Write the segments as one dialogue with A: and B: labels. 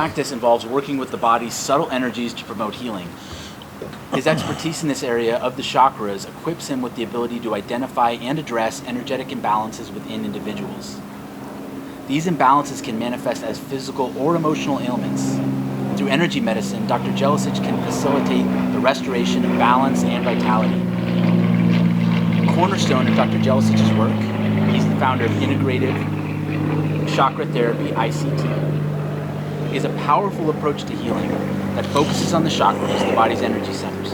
A: practice involves working with the body's subtle energies to promote healing. His expertise in this area of the chakras equips him with the ability to identify and address energetic imbalances within individuals. These imbalances can manifest as physical or emotional ailments. Through energy medicine, Dr. Jelusich can facilitate the restoration of balance and vitality. A cornerstone of Dr. Jelusich's work, he's the founder of Integrative Chakra Therapy, ICT, is a powerful approach to healing that focuses on the chakras, the body's energy centers.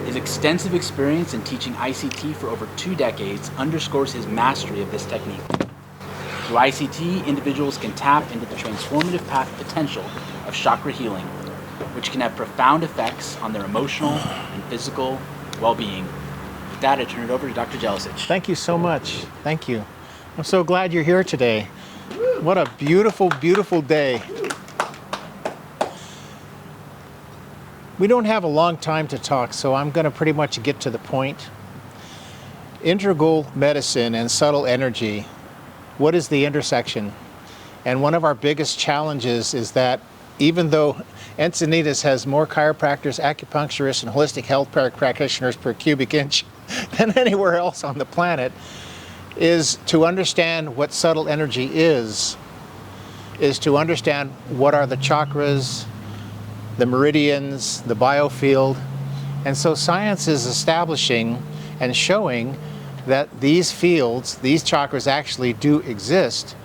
A: His extensive experience in teaching ICT for over 2 decades underscores his mastery of this technique. Through ICT, individuals can tap into the transformative potential of chakra healing, which can have profound effects on their emotional and physical well-being. With that, I turn it over to Dr. Jelusich.
B: Thank you so much. Thank you. I'm so glad you're here today. What a beautiful, beautiful day. We don't have a long time to talk, so I'm going to pretty much get to the point. Integral medicine and subtle energy. What is the intersection? And one of our biggest challenges is that even though Encinitas has more chiropractors, acupuncturists, and holistic health practitioners per cubic inch than anywhere else on the planet, is to understand what subtle energy is to understand what are the chakras, the meridians, the biofield. And so science is establishing and showing that these fields, these chakras actually do exist.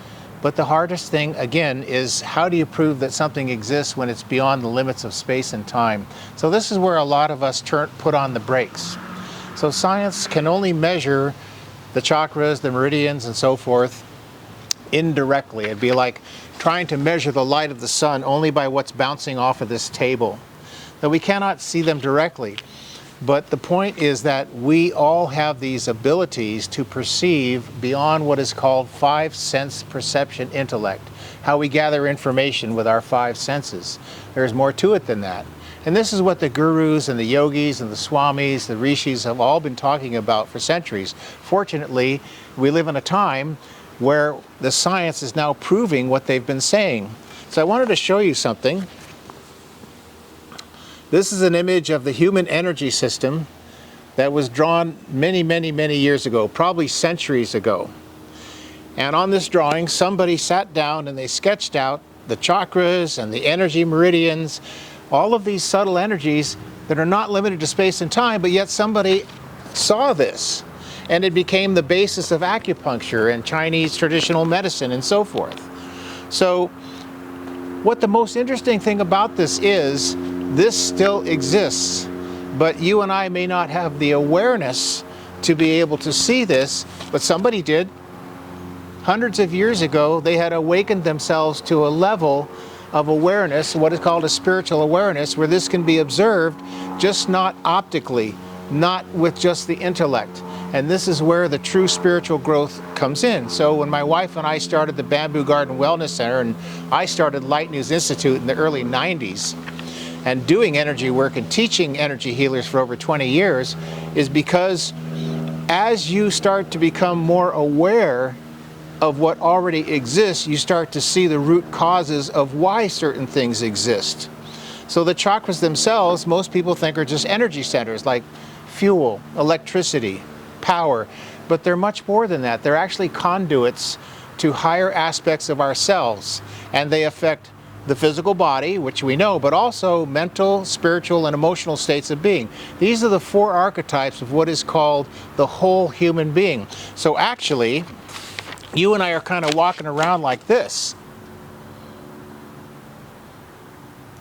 B: But the hardest thing, again, is how do you prove that something exists when it's beyond the limits of space and time? So this is where a lot of us put on the brakes. So science can only measure the chakras, the meridians, and so forth indirectly. It'd be like trying to measure the light of the sun only by what's bouncing off of this table. Now, we cannot see them directly. But the point is that we all have these abilities to perceive beyond what is called 5 sense perception intellect, how we gather information with our 5 senses. There's more to it than that. And this is what the gurus and the yogis and the swamis, the rishis have all been talking about for centuries. Fortunately, we live in a time where the science is now proving what they've been saying. So I wanted to show you something. This is an image of the human energy system that was drawn many, many, many years ago, probably centuries ago. And on this drawing, somebody sat down and they sketched out the chakras and the energy meridians, all of these subtle energies that are not limited to space and time, but yet somebody saw this. And it became the basis of acupuncture and Chinese traditional medicine and so forth. So what the most interesting thing about this is, this still exists, but you and I may not have the awareness to be able to see this, but somebody did. Hundreds of years ago, they had awakened themselves to a level of awareness, what is called a spiritual awareness, where this can be observed, just not optically, not with just the intellect. And this is where the true spiritual growth comes in. So when my wife and I started the Bamboo Garden Wellness Center, and I started Light News Institute in the early 90s, and doing energy work and teaching energy healers for over 20 years, is because as you start to become more aware of what already exists, you start to see the root causes of why certain things exist. So the chakras themselves, most people think are just energy centers like fuel, electricity, power, but they're much more than that. They're actually conduits to higher aspects of ourselves, and they affect the physical body, which we know, but also mental, spiritual, and emotional states of being. These are the 4 archetypes of what is called the whole human being. So actually, you and I are kind of walking around like this.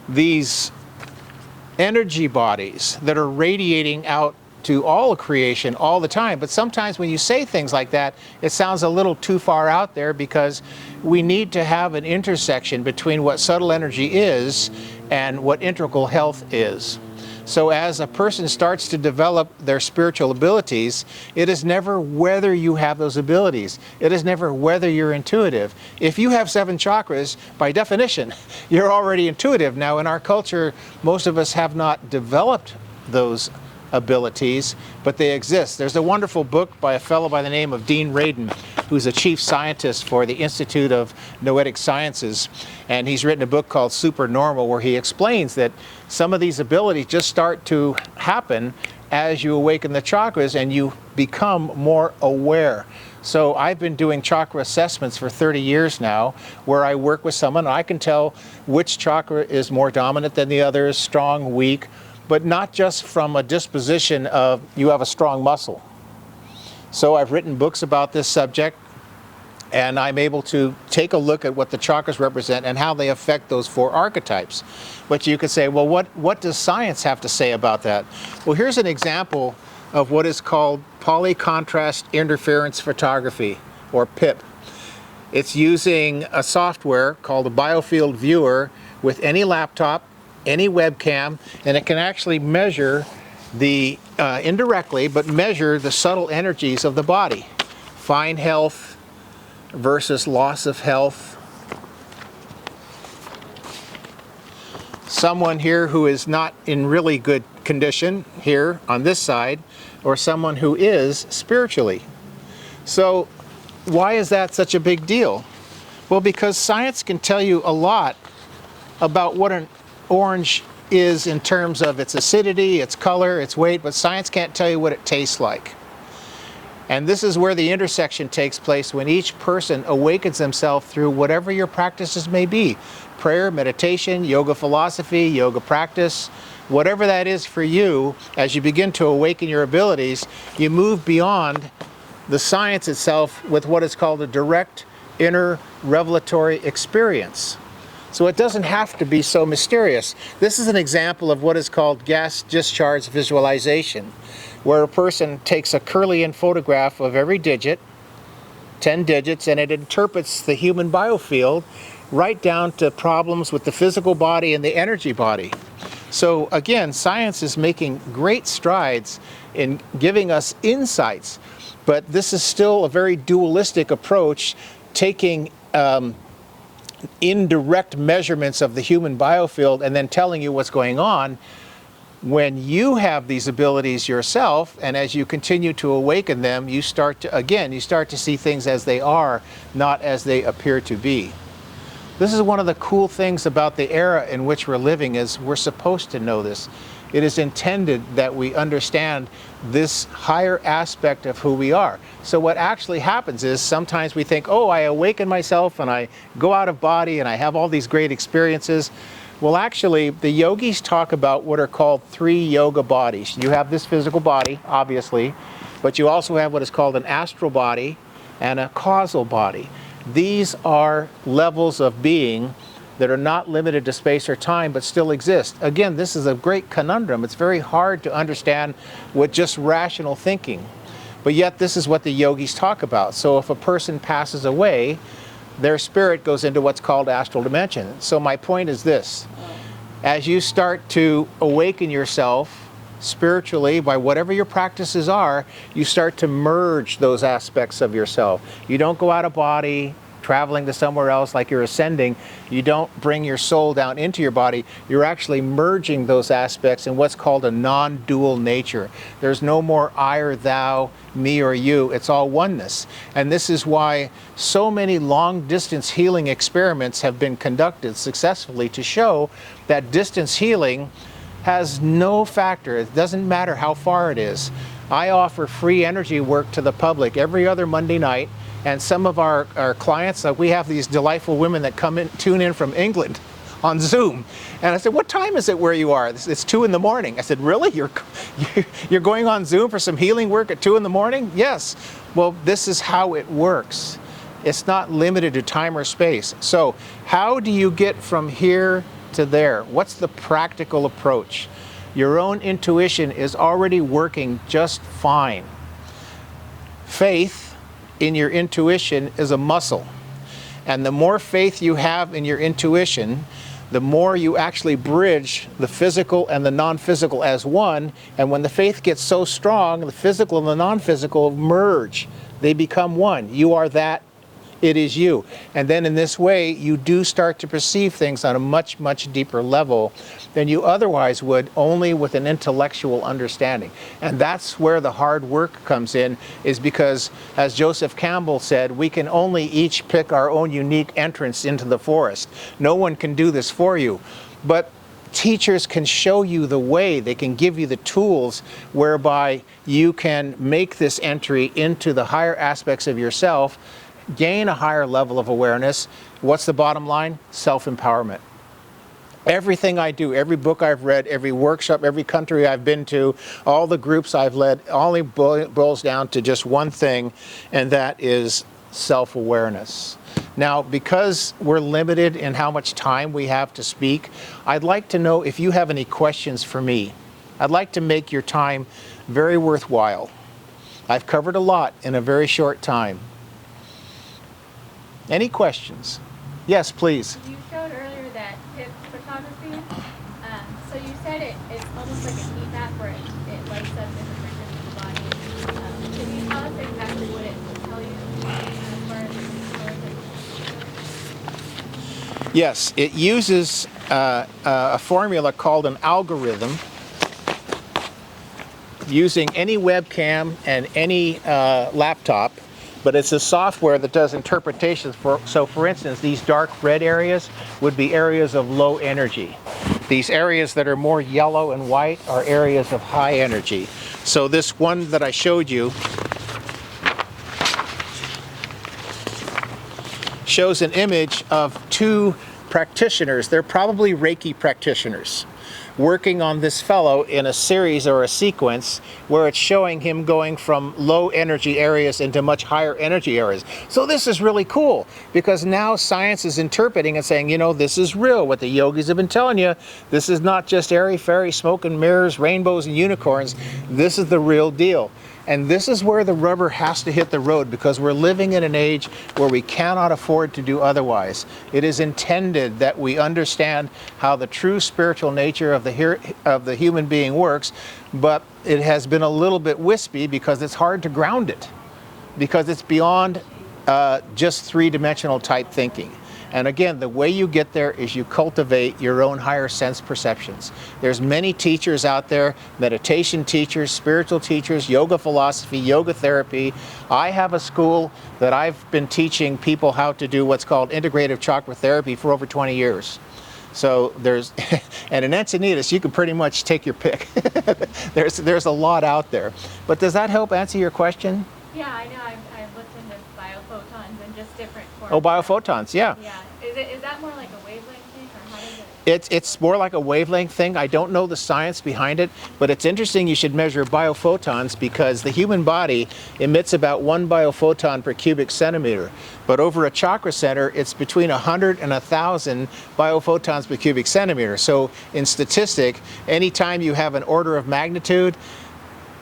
B: These energy bodies that are radiating out to all of creation all the time. But sometimes when you say things like that, it sounds a little too far out there, because we need to have an intersection between what subtle energy is and what integral health is. So as a person starts to develop their spiritual abilities, it is never whether you have those abilities. It is never whether you're intuitive. If you have 7 chakras, by definition, you're already intuitive. Now in our culture, most of us have not developed those abilities, but they exist. There's a wonderful book by a fellow by the name of Dean Radin, who's a chief scientist for the Institute of Noetic Sciences, and he's written a book called Supernormal, where he explains that some of these abilities just start to happen as you awaken the chakras and you become more aware. So I've been doing chakra assessments for 30 years now, where I work with someone and I can tell which chakra is more dominant than the others, strong, weak, but not just from a disposition of you have a strong muscle. So I've written books about this subject, and I'm able to take a look at what the chakras represent and how they affect those 4 archetypes. But you could say, well, what does science have to say about that? Well, here's an example of what is called polycontrast interference photography, or PIP. It's using a software called a biofield viewer with any laptop, any webcam, and it can actually measure the, indirectly, but measure the subtle energies of the body. Fine health versus loss of health. Someone here who is not in really good condition here on this side, or someone who is spiritually. So why is that such a big deal? Well, because science can tell you a lot about what an orange is in terms of its acidity, its color, its weight, but science can't tell you what it tastes like. And this is where the intersection takes place, when each person awakens themselves through whatever your practices may be. Prayer, meditation, yoga philosophy, yoga practice, whatever that is for you. As you begin to awaken your abilities, you move beyond the science itself with what is called a direct inner revelatory experience. So it doesn't have to be so mysterious. This is an example of what is called gas discharge visualization, where a person takes a Kirlian photograph of every digit, 10 digits, and it interprets the human biofield right down to problems with the physical body and the energy body. So again, science is making great strides in giving us insights, but this is still a very dualistic approach, taking indirect measurements of the human biofield and then telling you what's going on, when you have these abilities yourself, and as you continue to awaken them, you start to see things as they are, not as they appear to be. This is one of the cool things about the era in which we're living, is we're supposed to know this. It is intended that we understand this higher aspect of who we are. So what actually happens is sometimes we think, oh, I awaken myself and I go out of body and I have all these great experiences. Well, actually, the yogis talk about what are called 3 yoga bodies. You have this physical body, obviously, but you also have what is called an astral body and a causal body. These are levels of being that are not limited to space or time, but still exist. Again, this is a great conundrum. It's very hard to understand with just rational thinking. But yet, this is what the yogis talk about. So if a person passes away, their spirit goes into what's called astral dimension. So my point is this: as you start to awaken yourself spiritually by whatever your practices are, you start to merge those aspects of yourself. You don't go out of body, traveling to somewhere else like you're ascending. You don't bring your soul down into your body. You're actually merging those aspects in what's called a non-dual nature. There's no more I or thou, me or you. It's all oneness. And this is why so many long-distance healing experiments have been conducted successfully to show that distance healing has no factor. It doesn't matter how far it is. I offer free energy work to the public every other Monday night. And some of our clients, we have these delightful women that tune in from England on Zoom. And I said, what time is it where you are? It's 2 in the morning. I said, really? You're going on Zoom for some healing work at 2 in the morning? Yes. Well, this is how it works. It's not limited to time or space. So how do you get from here to there? What's the practical approach? Your own intuition is already working just fine. Faith in your intuition is a muscle. And the more faith you have in your intuition, the more you actually bridge the physical and the non-physical as one. And when the faith gets so strong, the physical and the non-physical merge. They become one. You are that It is you. And then in this way, you do start to perceive things on a much, much deeper level than you otherwise would, only with an intellectual understanding. And that's where the hard work comes in, is because, as Joseph Campbell said, we can only each pick our own unique entrance into the forest. No one can do this for you. But teachers can show you the way. They can give you the tools whereby you can make this entry into the higher aspects of yourself, gain a higher level of awareness. What's the bottom line? Self-empowerment. Everything I do, every book I've read, every workshop, every country I've been to, all the groups I've led, only boils down to just one thing, and that is self-awareness. Now, because we're limited in how much time we have to speak, I'd like to know if you have any questions for me. I'd like to make your time very worthwhile. I've covered a lot in a very short time. Any questions? Yes, please.
C: You showed earlier that hip photography. So you said it's almost like a heat map where it lights up different regions of the body. Can you tell us exactly what it will tell you as far as
B: Yes, it uses a formula called an algorithm, using any webcam and any laptop, but it's a software that does interpretations. So for instance, these dark red areas would be areas of low energy. These areas that are more yellow and white are areas of high energy. So this one that I showed you shows an image of two practitioners. They're probably Reiki practitioners working on this fellow in a series or a sequence where it's showing him going from low energy areas into much higher energy areas. So this is really cool, because now science is interpreting and saying, you know, this is real. What the yogis have been telling you, this is not just airy-fairy, smoke and mirrors, rainbows and unicorns. This is the real deal. And this is where the rubber has to hit the road, because we're living in an age where we cannot afford to do otherwise. It is intended that we understand how the true spiritual nature of the human being works, but it has been a little bit wispy because it's hard to ground it, because it's beyond just three-dimensional type thinking. And again, the way you get there is you cultivate your own higher sense perceptions. There's many teachers out there, meditation teachers, spiritual teachers, yoga philosophy, yoga therapy. I have a school that I've been teaching people how to do what's called integrative chakra therapy for over 20 years. So there's, and in Encinitas, you can pretty much take your pick. There's a lot out there. But does that help answer your question?
C: Yeah, I know. I've looked into biophotons and just different forms.
B: Oh, biophotons, yeah.
C: Yeah. Is that more like a wavelength thing, or how does it?
B: It's more like a wavelength thing. I don't know the science behind it, but it's interesting you should measure biophotons, because the human body emits about 1 biophoton per cubic centimeter. But over a chakra center, it's between 100 and 1,000 biophotons per cubic centimeter. So in statistic, anytime you have an order of magnitude,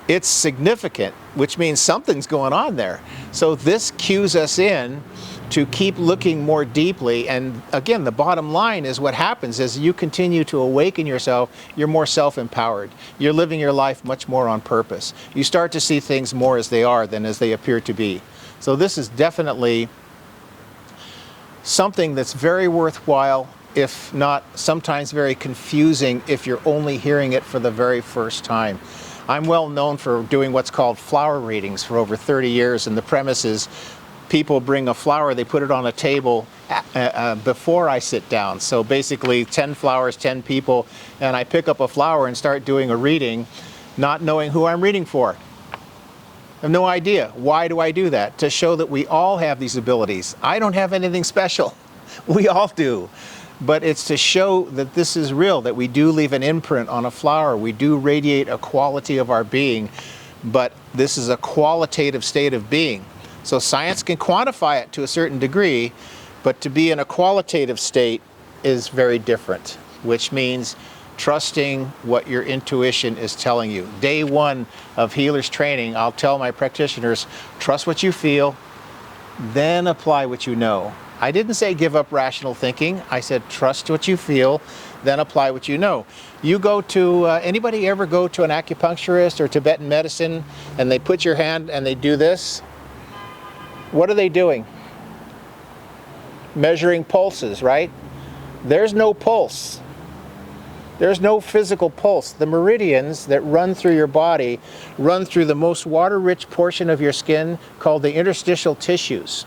B: it's significant, which means something's going on there. So this cues us in to keep looking more deeply. And again, the bottom line is, what happens is you continue to awaken yourself, you're more self-empowered. You're living your life much more on purpose. You start to see things more as they are than as they appear to be. So this is definitely something that's very worthwhile, if not sometimes very confusing if you're only hearing it for the very first time. I'm well known for doing what's called flower readings for over 30 years, and the premise is people bring a flower, they put it on a table before I sit down. So basically 10 flowers, 10 people, and I pick up a flower and start doing a reading, not knowing who I'm reading for. I have no idea. Why do I do that? To show that we all have these abilities. I don't have anything special. We all do. But it's to show that this is real, that we do leave an imprint on a flower. We do radiate a quality of our being, but this is a qualitative state of being. So science can quantify it to a certain degree, but to be in a qualitative state is very different, which means trusting what your intuition is telling you. Day one of healers training, I'll tell my practitioners, trust what you feel, then apply what you know. I didn't say give up rational thinking. I said trust what you feel, then apply what you know. You go to, anybody ever go to an acupuncturist or Tibetan medicine and they put your hand and they do this? What are they doing? measuring pulses, right? There's no pulse. There's no physical pulse. The meridians that run through your body run through the most water-rich portion of your skin called the interstitial tissues.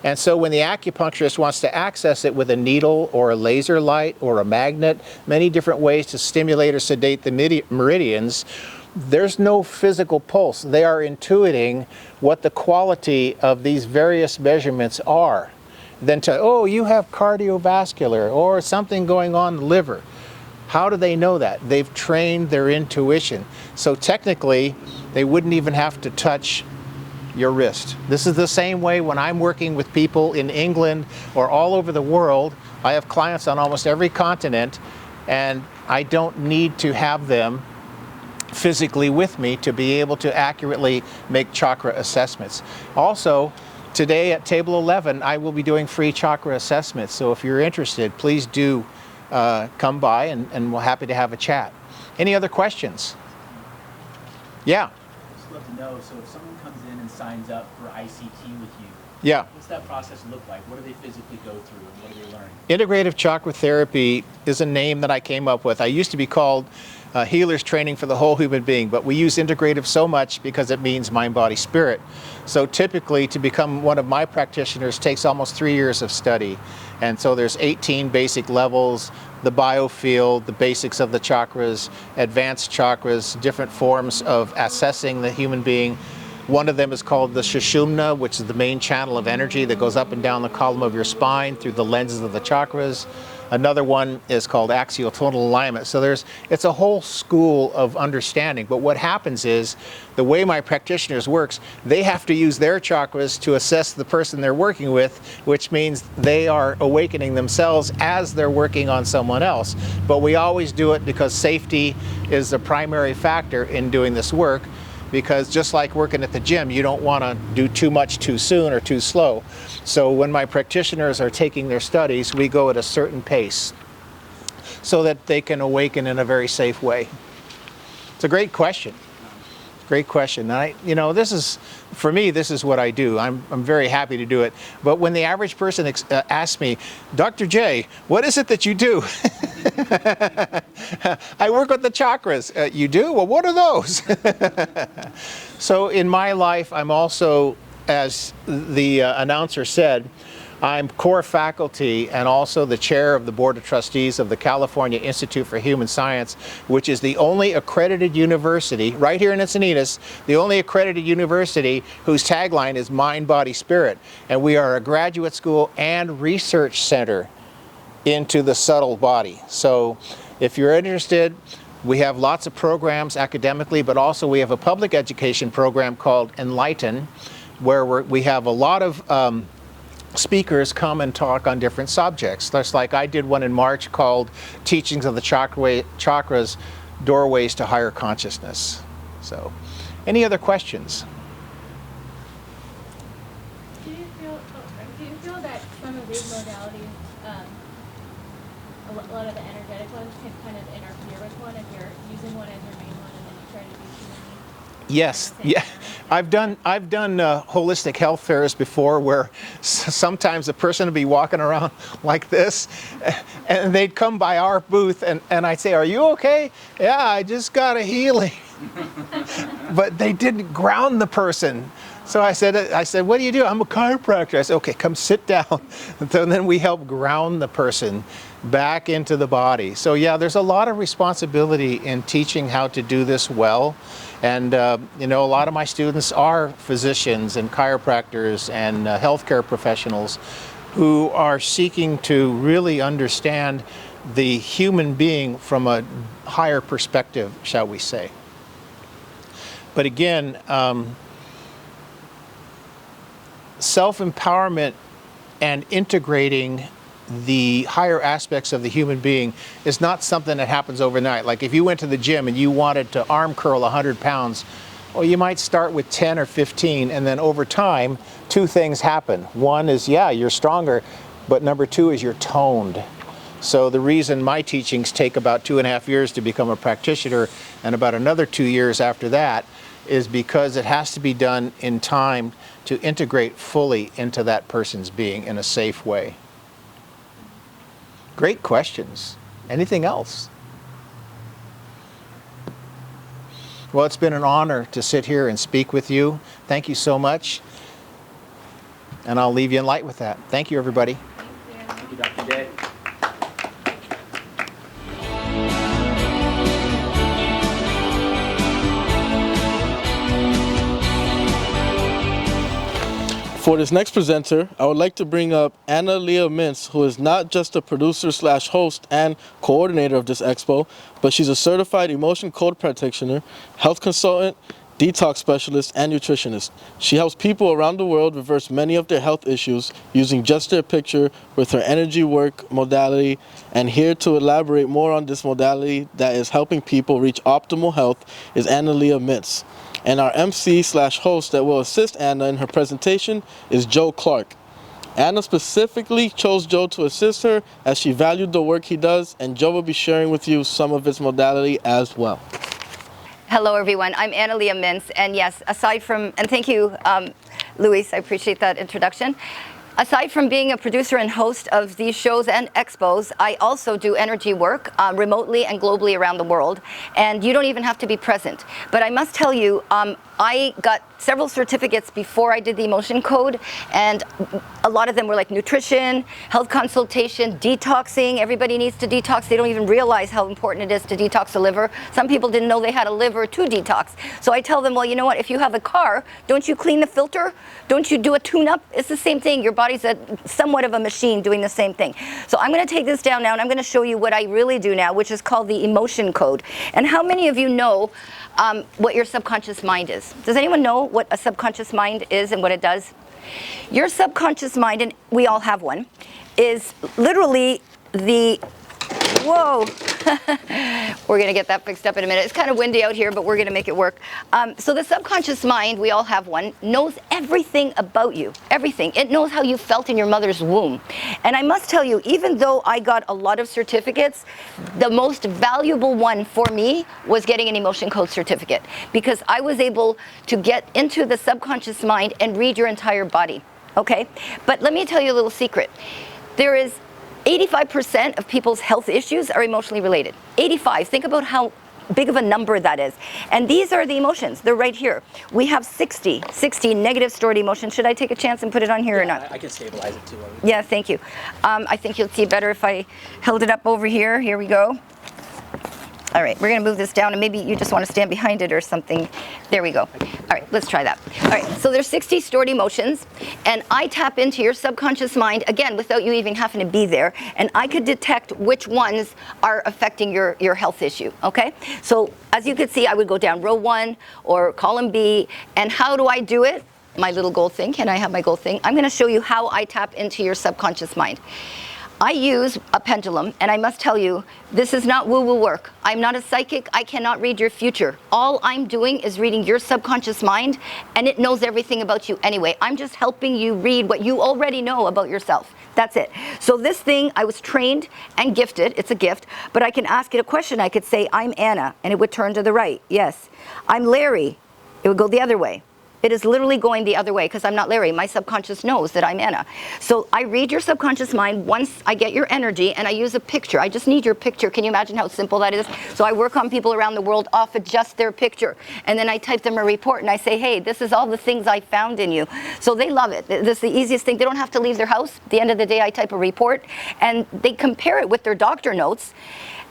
B: And so when the acupuncturist wants to access it with a needle or a laser light or a magnet, many different ways to stimulate or sedate the meridians, there's no physical pulse. They are intuiting what the quality of these various measurements are. Then to, oh, you have cardiovascular or something going on in the liver. How do they know that? They've trained their intuition. So technically, they wouldn't even have to touch your wrist. This is the same way when I'm working with people in England or all over the world. I have clients on almost every continent, and I don't need to have them physically with me to be able to accurately make chakra assessments. Also, today at table 11, I will be doing free chakra assessments. So if you're interested, please do come by, and we're happy to have a chat. Any other questions? Yeah.
A: I'd just love to know, so if someone comes in and signs up for ICT with you,
B: Yeah.
A: what's that process look like? What do they physically go through, and what do they learn?
B: Integrative chakra therapy is a name that I came up with. I used to be called Healer's Training for the Whole Human Being, but we use integrative so much because it means mind, body, spirit. So typically to become one of my practitioners takes almost 3 years of study. And so there's 18 basic levels, the biofield, the basics of the chakras, advanced chakras, different forms of assessing the human being. One of them is called the Sushumna, which is the main channel of energy that goes up and down the column of your spine through the lenses of the chakras. Another one is called axial tonal alignment. So it's a whole school of understanding. But what happens is, the way my practitioners works, they have to use their chakras to assess the person they're working with, which means they are awakening themselves as they're working on someone else. But we always do it because safety is the primary factor in doing this work. Because just like working at the gym, you don't want to do too much too soon or too slow. So when my practitioners are taking their studies, we go at a certain pace so that they can awaken in a very safe way. It's a great question. Great question. And this is, for me, this is what I do. I'm very happy to do it. But when the average person asks me, Dr. J, what is it that you do? I work with the chakras. You do? Well, what are those? So in my life, I'm also, as the announcer said, I'm core faculty and also the chair of the Board of Trustees of the California Institute for Human Science, which is the only accredited university, right here in Encinitas, the only accredited university whose tagline is Mind, Body, Spirit. And we are a graduate school and research center into the subtle body. So if you're interested, we have lots of programs academically, but also we have a public education program called Enlighten, where we have a lot of speakers come and talk on different subjects. Just like I did one in March called Teachings of the Chakras, Doorways to Higher Consciousness. So, any other questions?
C: Do you feel that some of these modalities, a lot of the energetic ones, can kind of interfere with one if you're using one as your main one and then you try to do too many?
B: Yes, yeah. I've done holistic health fairs before where sometimes a person would be walking around like this and they'd come by our booth and I'd say, are you okay? Yeah, I just got a healing. But they didn't ground the person. So I said, what do you do? I'm a chiropractor. I said, okay, come sit down. And then we help ground the person back into the body. So yeah, there's a lot of responsibility in teaching how to do this well. And a lot of my students are physicians and chiropractors and healthcare professionals who are seeking to really understand the human being from a higher perspective, shall we say. But again, self-empowerment and integrating the higher aspects of the human being is not something that happens overnight. Like if you went to the gym and you wanted to arm curl 100 pounds, well, you might start with 10 or 15, and then over time, two things happen. One is, yeah, you're stronger, but number two is you're toned. So the reason my teachings take about 2.5 years to become a practitioner and about another 2 years after that is because it has to be done in time to integrate fully into that person's being in a safe way. Great questions. Anything else? Well, it's been an honor to sit here and speak with you. Thank you so much. And I'll leave you in light with that. Thank you, everybody.
A: Thank you, Dr. Day.
D: For this next presenter, I would like to bring up Leah Mintz, who is not just a producer/host and coordinator of this expo, but she's a certified emotion code practitioner, health consultant, detox specialist, and nutritionist. She helps people around the world reverse many of their health issues using just their picture with her energy work modality. And here to elaborate more on this modality that is helping people reach optimal health is Leah Mintz. And our MC/host that will assist Anna in her presentation is Joe Clark. Anna specifically chose Joe to assist her as she valued the work he does, and Joe will be sharing with you some of its modality as well.
E: Hello everyone, I'm Leah Mintz, and yes, aside from, and thank you Luis, I appreciate that introduction. Aside from being a producer and host of these shows and expos, I also do energy work remotely and globally around the world, and you don't even have to be present. But I must tell you, I got several certificates before I did the emotion code, and a lot of them were like nutrition, health consultation, detoxing. Everybody needs to detox. They don't even realize how important it is to detox the liver. Some people didn't know they had a liver to detox. So I tell them, well, you know what, if you have a car, don't you clean the filter? Don't you do a tune-up? It's the same thing. Your body's somewhat of a machine doing the same thing. So I'm going to take this down now, and I'm going to show you what I really do now, which is called the emotion code. And how many of you know what your subconscious mind is? Does anyone know what a subconscious mind is and what it does? Your subconscious mind, and we all have one, is literally the, whoa, we're going to get that fixed up in a minute. It's kind of windy out here, but we're going to make it work. So the subconscious mind, we all have one, knows everything about you, everything. It knows how you felt in your mother's womb. And I must tell you, even though I got a lot of certificates, the most valuable one for me was getting an emotion code certificate, because I was able to get into the subconscious mind and read your entire body, okay? But let me tell you a little secret. There is 85% of people's health issues are emotionally related. 85. Think about how big of a number that is. And these are the emotions. They're right here. We have 60 negative stored emotions. Should I take a chance and put it on here or not?
A: I can stabilize it too.
E: Yeah, thank you. I think you'll see better if I held it up over here. Here we go. All right, we're going to move this down, and maybe you just want to stand behind it or something. There we go. All right, let's try that. All right, so there's 60 stored emotions, and I tap into your subconscious mind, again, without you even having to be there, and I could detect which ones are affecting your health issue, okay? So as you can see, I would go down row 1 or column B, and how do I do it? My little gold thing. Can I have my gold thing? I'm going to show you how I tap into your subconscious mind. I use a pendulum, and I must tell you, this is not woo-woo work. I'm not a psychic. I cannot read your future. All I'm doing is reading your subconscious mind, and it knows everything about you anyway. I'm just helping you read what you already know about yourself. That's it. So this thing, I was trained and gifted. It's a gift. But I can ask it a question. I could say, I'm Anna, and it would turn to the right. Yes. I'm Larry. It would go the other way. It is literally going the other way because I'm not Larry. My subconscious knows that I'm Anna. So I read your subconscious mind once I get your energy, and I use a picture. I just need your picture. Can you imagine how simple that is? So I work on people around the world off of just their picture. And then I type them a report, and I say, hey, this is all the things I found in you. So they love it. This is the easiest thing. They don't have to leave their house. At the end of the day, I type a report, and they compare it with their doctor notes.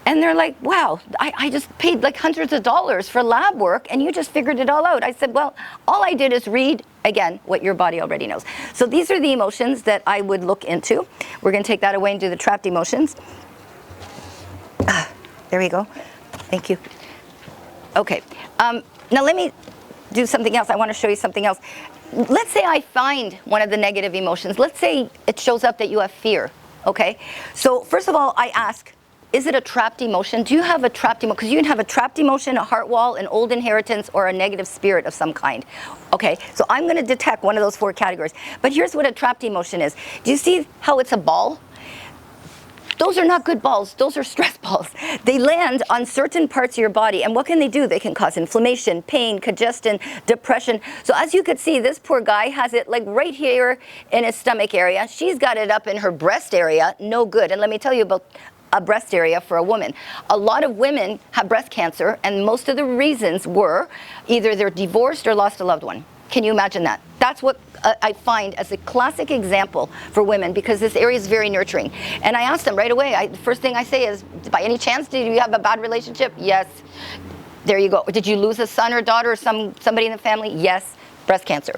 E: And they're like, wow, I just paid like hundreds of dollars for lab work, and you just figured it all out. I said, well, all I did is read, again, what your body already knows. So these are the emotions that I would look into. We're going to take that away and do the trapped emotions. There we go. Thank you. Okay. Now let me do something else. I want to show you something else. Let's say I find one of the negative emotions. Let's say it shows up that you have fear. Okay. So first of all, I ask, is it a trapped emotion? Do you have a trapped emotion? Because you can have a trapped emotion, a heart wall, an old inheritance, or a negative spirit of some kind. Okay, so I'm going to detect one of those 4 categories. But here's what a trapped emotion is. Do you see how it's a ball? Those are not good balls. Those are stress balls. They land on certain parts of your body, and what can they do? They can cause inflammation, pain, congestion, depression. So as you could see, this poor guy has it like right here in his stomach area. She's got it up in her breast area. No good. And let me tell you about a breast area for a woman. A lot of women have breast cancer, and most of the reasons were either they're divorced or lost a loved one. Can you imagine that? That's what I find as a classic example for women, because this area is very nurturing. And I asked them right away, the first thing I say is, by any chance, did you have a bad relationship? Yes. There you go. Did you lose a son or daughter or somebody in the family? Yes. Breast cancer.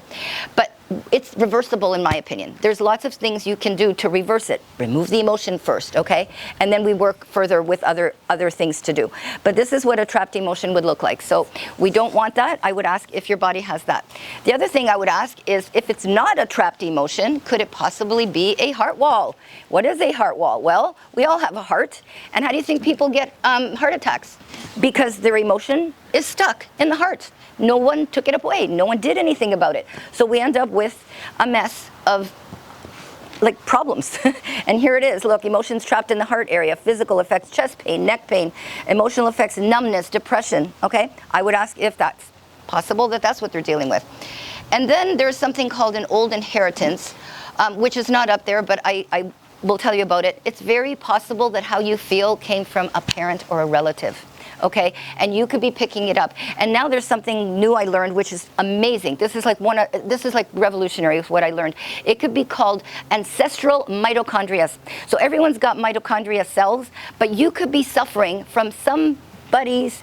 E: But it's reversible, in my opinion. There's lots of things you can do to reverse it. Remove the emotion first, okay? And then we work further with other things to do. But this is what a trapped emotion would look like. So we don't want that. I would ask if your body has that. The other thing I would ask is, if it's not a trapped emotion, could it possibly be a heart wall? What is a heart wall? Well, we all have a heart. And how do you think people get heart attacks? Because their emotion is stuck in the heart. No one took it away. No one did anything about it. So we end up with a mess of like problems. And here it is. Look, emotions trapped in the heart area, physical effects, chest pain, neck pain, emotional effects, numbness, depression. Okay? I would ask if that's possible, that that's what they're dealing with. And then there's something called an old inheritance, which is not up there, but I will tell you about it. It's very possible that how you feel came from a parent or a relative. Okay, and you could be picking it up. And now there's something new I learned, which is amazing. This is like revolutionary with what I learned. It could be called ancestral mitochondria. So everyone's got mitochondria cells, but you could be suffering from somebody's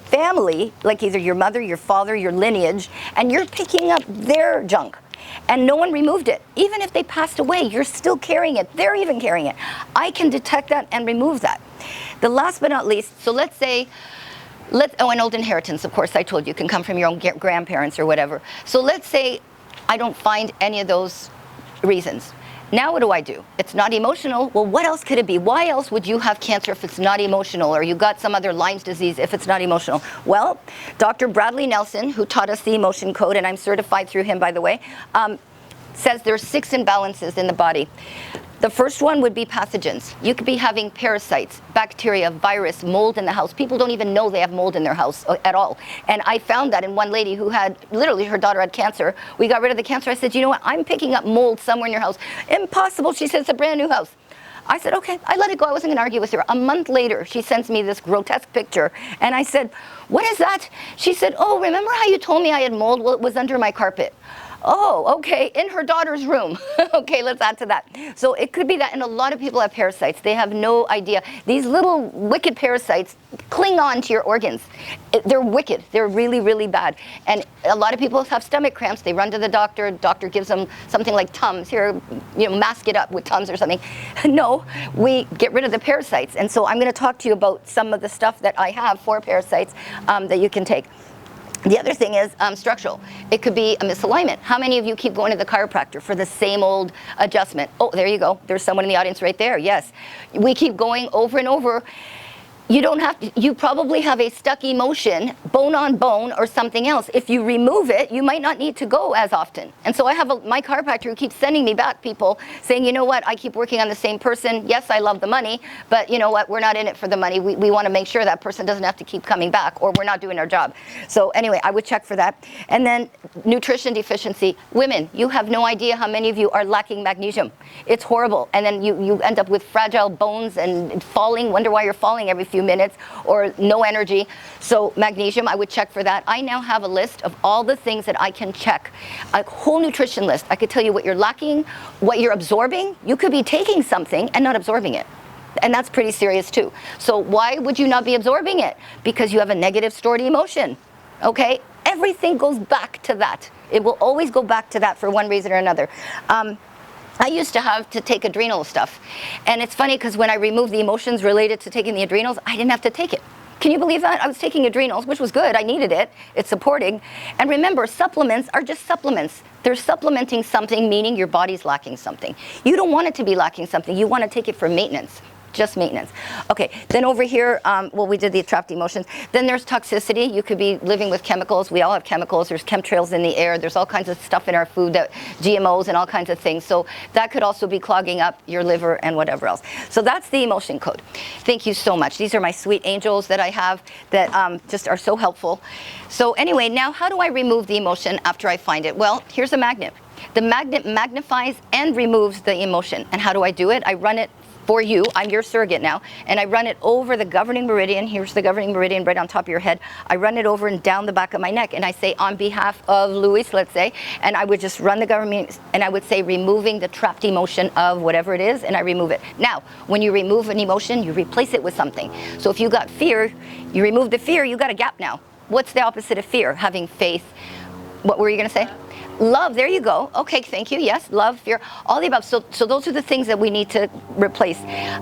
E: family, like either your mother, your father, your lineage, and you're picking up their junk. And no one removed it. Even if they passed away, you're still carrying it. They're even carrying it. I can detect that and remove that. The last but not least, so let's say, an old inheritance, of course, I told you, can come from your own grandparents or whatever. So let's say I don't find any of those reasons. Now what do? It's not emotional. Well, what else could it be? Why else would you have cancer if it's not emotional, or you got some other Lyme's disease if it's not emotional? Well, Dr. Bradley Nelson, who taught us the emotion code, and I'm certified through him, by the way, says there's 6 imbalances in the body. The first one would be pathogens. You could be having parasites, bacteria, virus, mold in the house. People don't even know they have mold in their house at all. And I found that in one lady who had, literally her daughter had cancer. We got rid of the cancer. I said, you know what, I'm picking up mold somewhere in your house. Impossible. She said, it's a brand new house. I said, okay, I let it go. I wasn't going to argue with her. A month later, she sends me this grotesque picture. And I said, what is that? She said, oh, remember how you told me I had mold? Well, it was under my carpet. Oh, okay, in her daughter's room. Okay, let's add to that. So it could be that, and a lot of people have parasites. They have no idea. These little wicked parasites cling on to your organs. They're wicked. They're really, really bad. And a lot of people have stomach cramps. They run to the doctor. Doctor gives them something like Tums. Here, mask it up with Tums or something. No, we get rid of the parasites. And so I'm going to talk to you about some of the stuff that I have for parasites that you can take. The other thing is structural. It could be a misalignment. How many of you keep going to the chiropractor for the same old adjustment? Oh, there you go. There's someone in the audience right there. Yes. We keep going over and over. You don't have to, you probably have a stuck emotion, bone on bone or something else. If you remove it, you might not need to go as often. And so I have my chiropractor who keeps sending me back people saying, you know what, I keep working on the same person. Yes, I love the money, but you know what, we're not in it for the money. We want to make sure that person doesn't have to keep coming back, or we're not doing our job. So anyway, I would check for that. And then nutrition deficiency. Women, you have no idea how many of you are lacking magnesium. It's horrible. And then you end up with fragile bones and falling, wonder why you're falling every few minutes, or no energy. So magnesium, I would check for that. I now have a list of all the things that I can check, a whole nutrition list. I could tell you what you're lacking, what you're absorbing. You could be taking something and not absorbing it. And that's pretty serious too. So why would you not be absorbing it? Because you have a negative stored emotion. Okay? Everything goes back to that. It will always go back to that for one reason or another. I used to have to take adrenal stuff. And it's funny because when I removed the emotions related to taking the adrenals, I didn't have to take it. Can you believe that? I was taking adrenals, which was good. I needed it. It's supporting. And remember, supplements are just supplements. They're supplementing something, meaning your body's lacking something. You don't want it to be lacking something. You want to take it for maintenance, just maintenance. Okay, then over here, well, we did the trapped emotions. Then there's toxicity. You could be living with chemicals. We all have chemicals. There's chemtrails in the air. There's all kinds of stuff in our food, that GMOs and all kinds of things. So that could also be clogging up your liver and whatever else. So that's the emotion code. Thank you so much. These are my sweet angels that I have that just are so helpful. So anyway, now how do I remove the emotion after I find it? Well, here's a magnet. The magnet magnifies and removes the emotion. And how do I do it? I run it for you. I'm your surrogate now. And I run it over the governing meridian. Here's the governing meridian right on top of your head. I run it over and down the back of my neck. And I say, on behalf of Luis, let's say, and I would just run the governing, and I would say, removing the trapped emotion of whatever it is, and I remove it. Now, when you remove an emotion, you replace it with something. So if you got fear, you remove the fear, you got a gap now. What's the opposite of fear? Having faith. What were you going to say? Love, there you go. Okay, thank you. Yes, love, fear, all the above. So those are the things that we need to replace.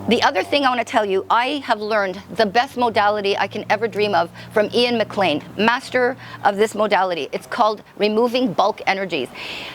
E: The other thing I want to tell you, I have learned the best modality I can ever dream of from Ian McLean, master of this modality. It's called removing bulk energies.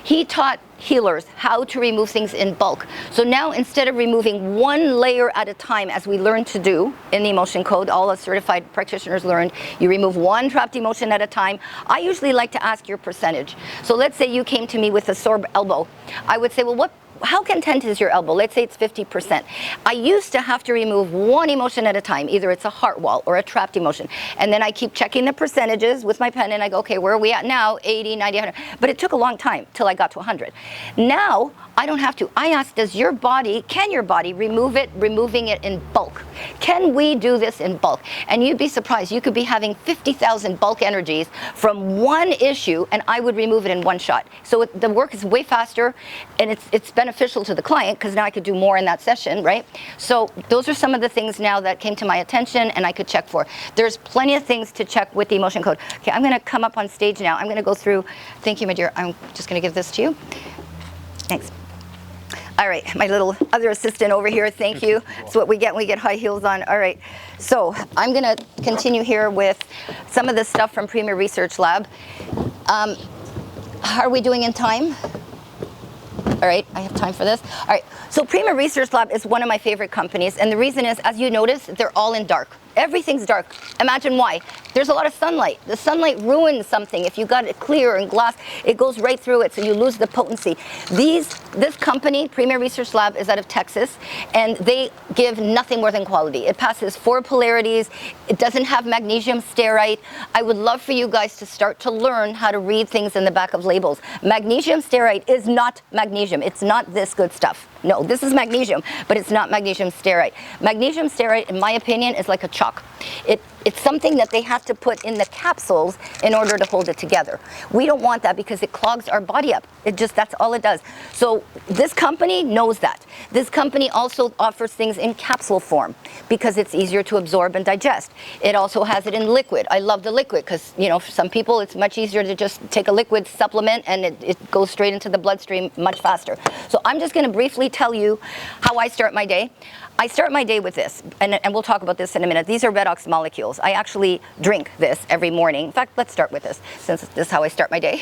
E: He taught healers how to remove things in bulk. So now, instead of removing one layer at a time, as we learned to do in the emotion code, all the certified practitioners learned, you remove one trapped emotion at a time. I usually like to ask your percentage. So let's say you came to me with a sore elbow. I would say, well, how content is your elbow? Let's say it's 50%. I used to have to remove one emotion at a time. Either it's a heart wall or a trapped emotion. And then I keep checking the percentages with my pen, and I go, okay, where are we at now? 80, 90, 100. But it took a long time till I got to 100. Now, I don't have to. I ask, can your body remove it, removing it in bulk? Can we do this in bulk? And you'd be surprised. You could be having 50,000 bulk energies from one issue, and I would remove it in one shot. So the work is way faster, and it's beneficial to the client, because now I could do more in that session, right? So those are some of the things now that came to my attention and I could check for. There's plenty of things to check with the emotion code. Okay, I'm going to come up on stage now. I'm going to go through. Thank you, my dear. I'm just going to give this to you. Thanks. All right, my little other assistant over here, thank you. That's what we get when we get high heels on. All right, so I'm going to continue here with some of the stuff from Premier Research Lab. How are we doing in time? All right, I have time for this. All right, so Premier Research Lab is one of my favorite companies, and the reason is, as you notice, they're all in dark. Everything's dark. Imagine why. There's a lot of sunlight. The sunlight ruins something. If you got it clear and glass, it goes right through it, so you lose the potency. This company, Premier Research Lab, is out of Texas, and they give nothing more than quality. It passes 4 polarities. It doesn't have magnesium stearate. I would love for you guys to start to learn how to read things in the back of labels. Magnesium stearate is not magnesium. It's not this good stuff. No, this is magnesium, but it's not magnesium stearate. Magnesium stearate, in my opinion, is like a chalk. It's something that they have to put in the capsules in order to hold it together. We don't want that because it clogs our body up. That's all it does. So this company knows that. This company also offers things in capsule form because it's easier to absorb and digest. It also has it in liquid. I love the liquid because, for some people it's much easier to just take a liquid supplement and it goes straight into the bloodstream much faster. So I'm just going to briefly tell you how I start my day. I start my day with this, and we'll talk about this in a minute. These are redox molecules. I actually drink this every morning. In fact, let's start with this, since this is how I start my day.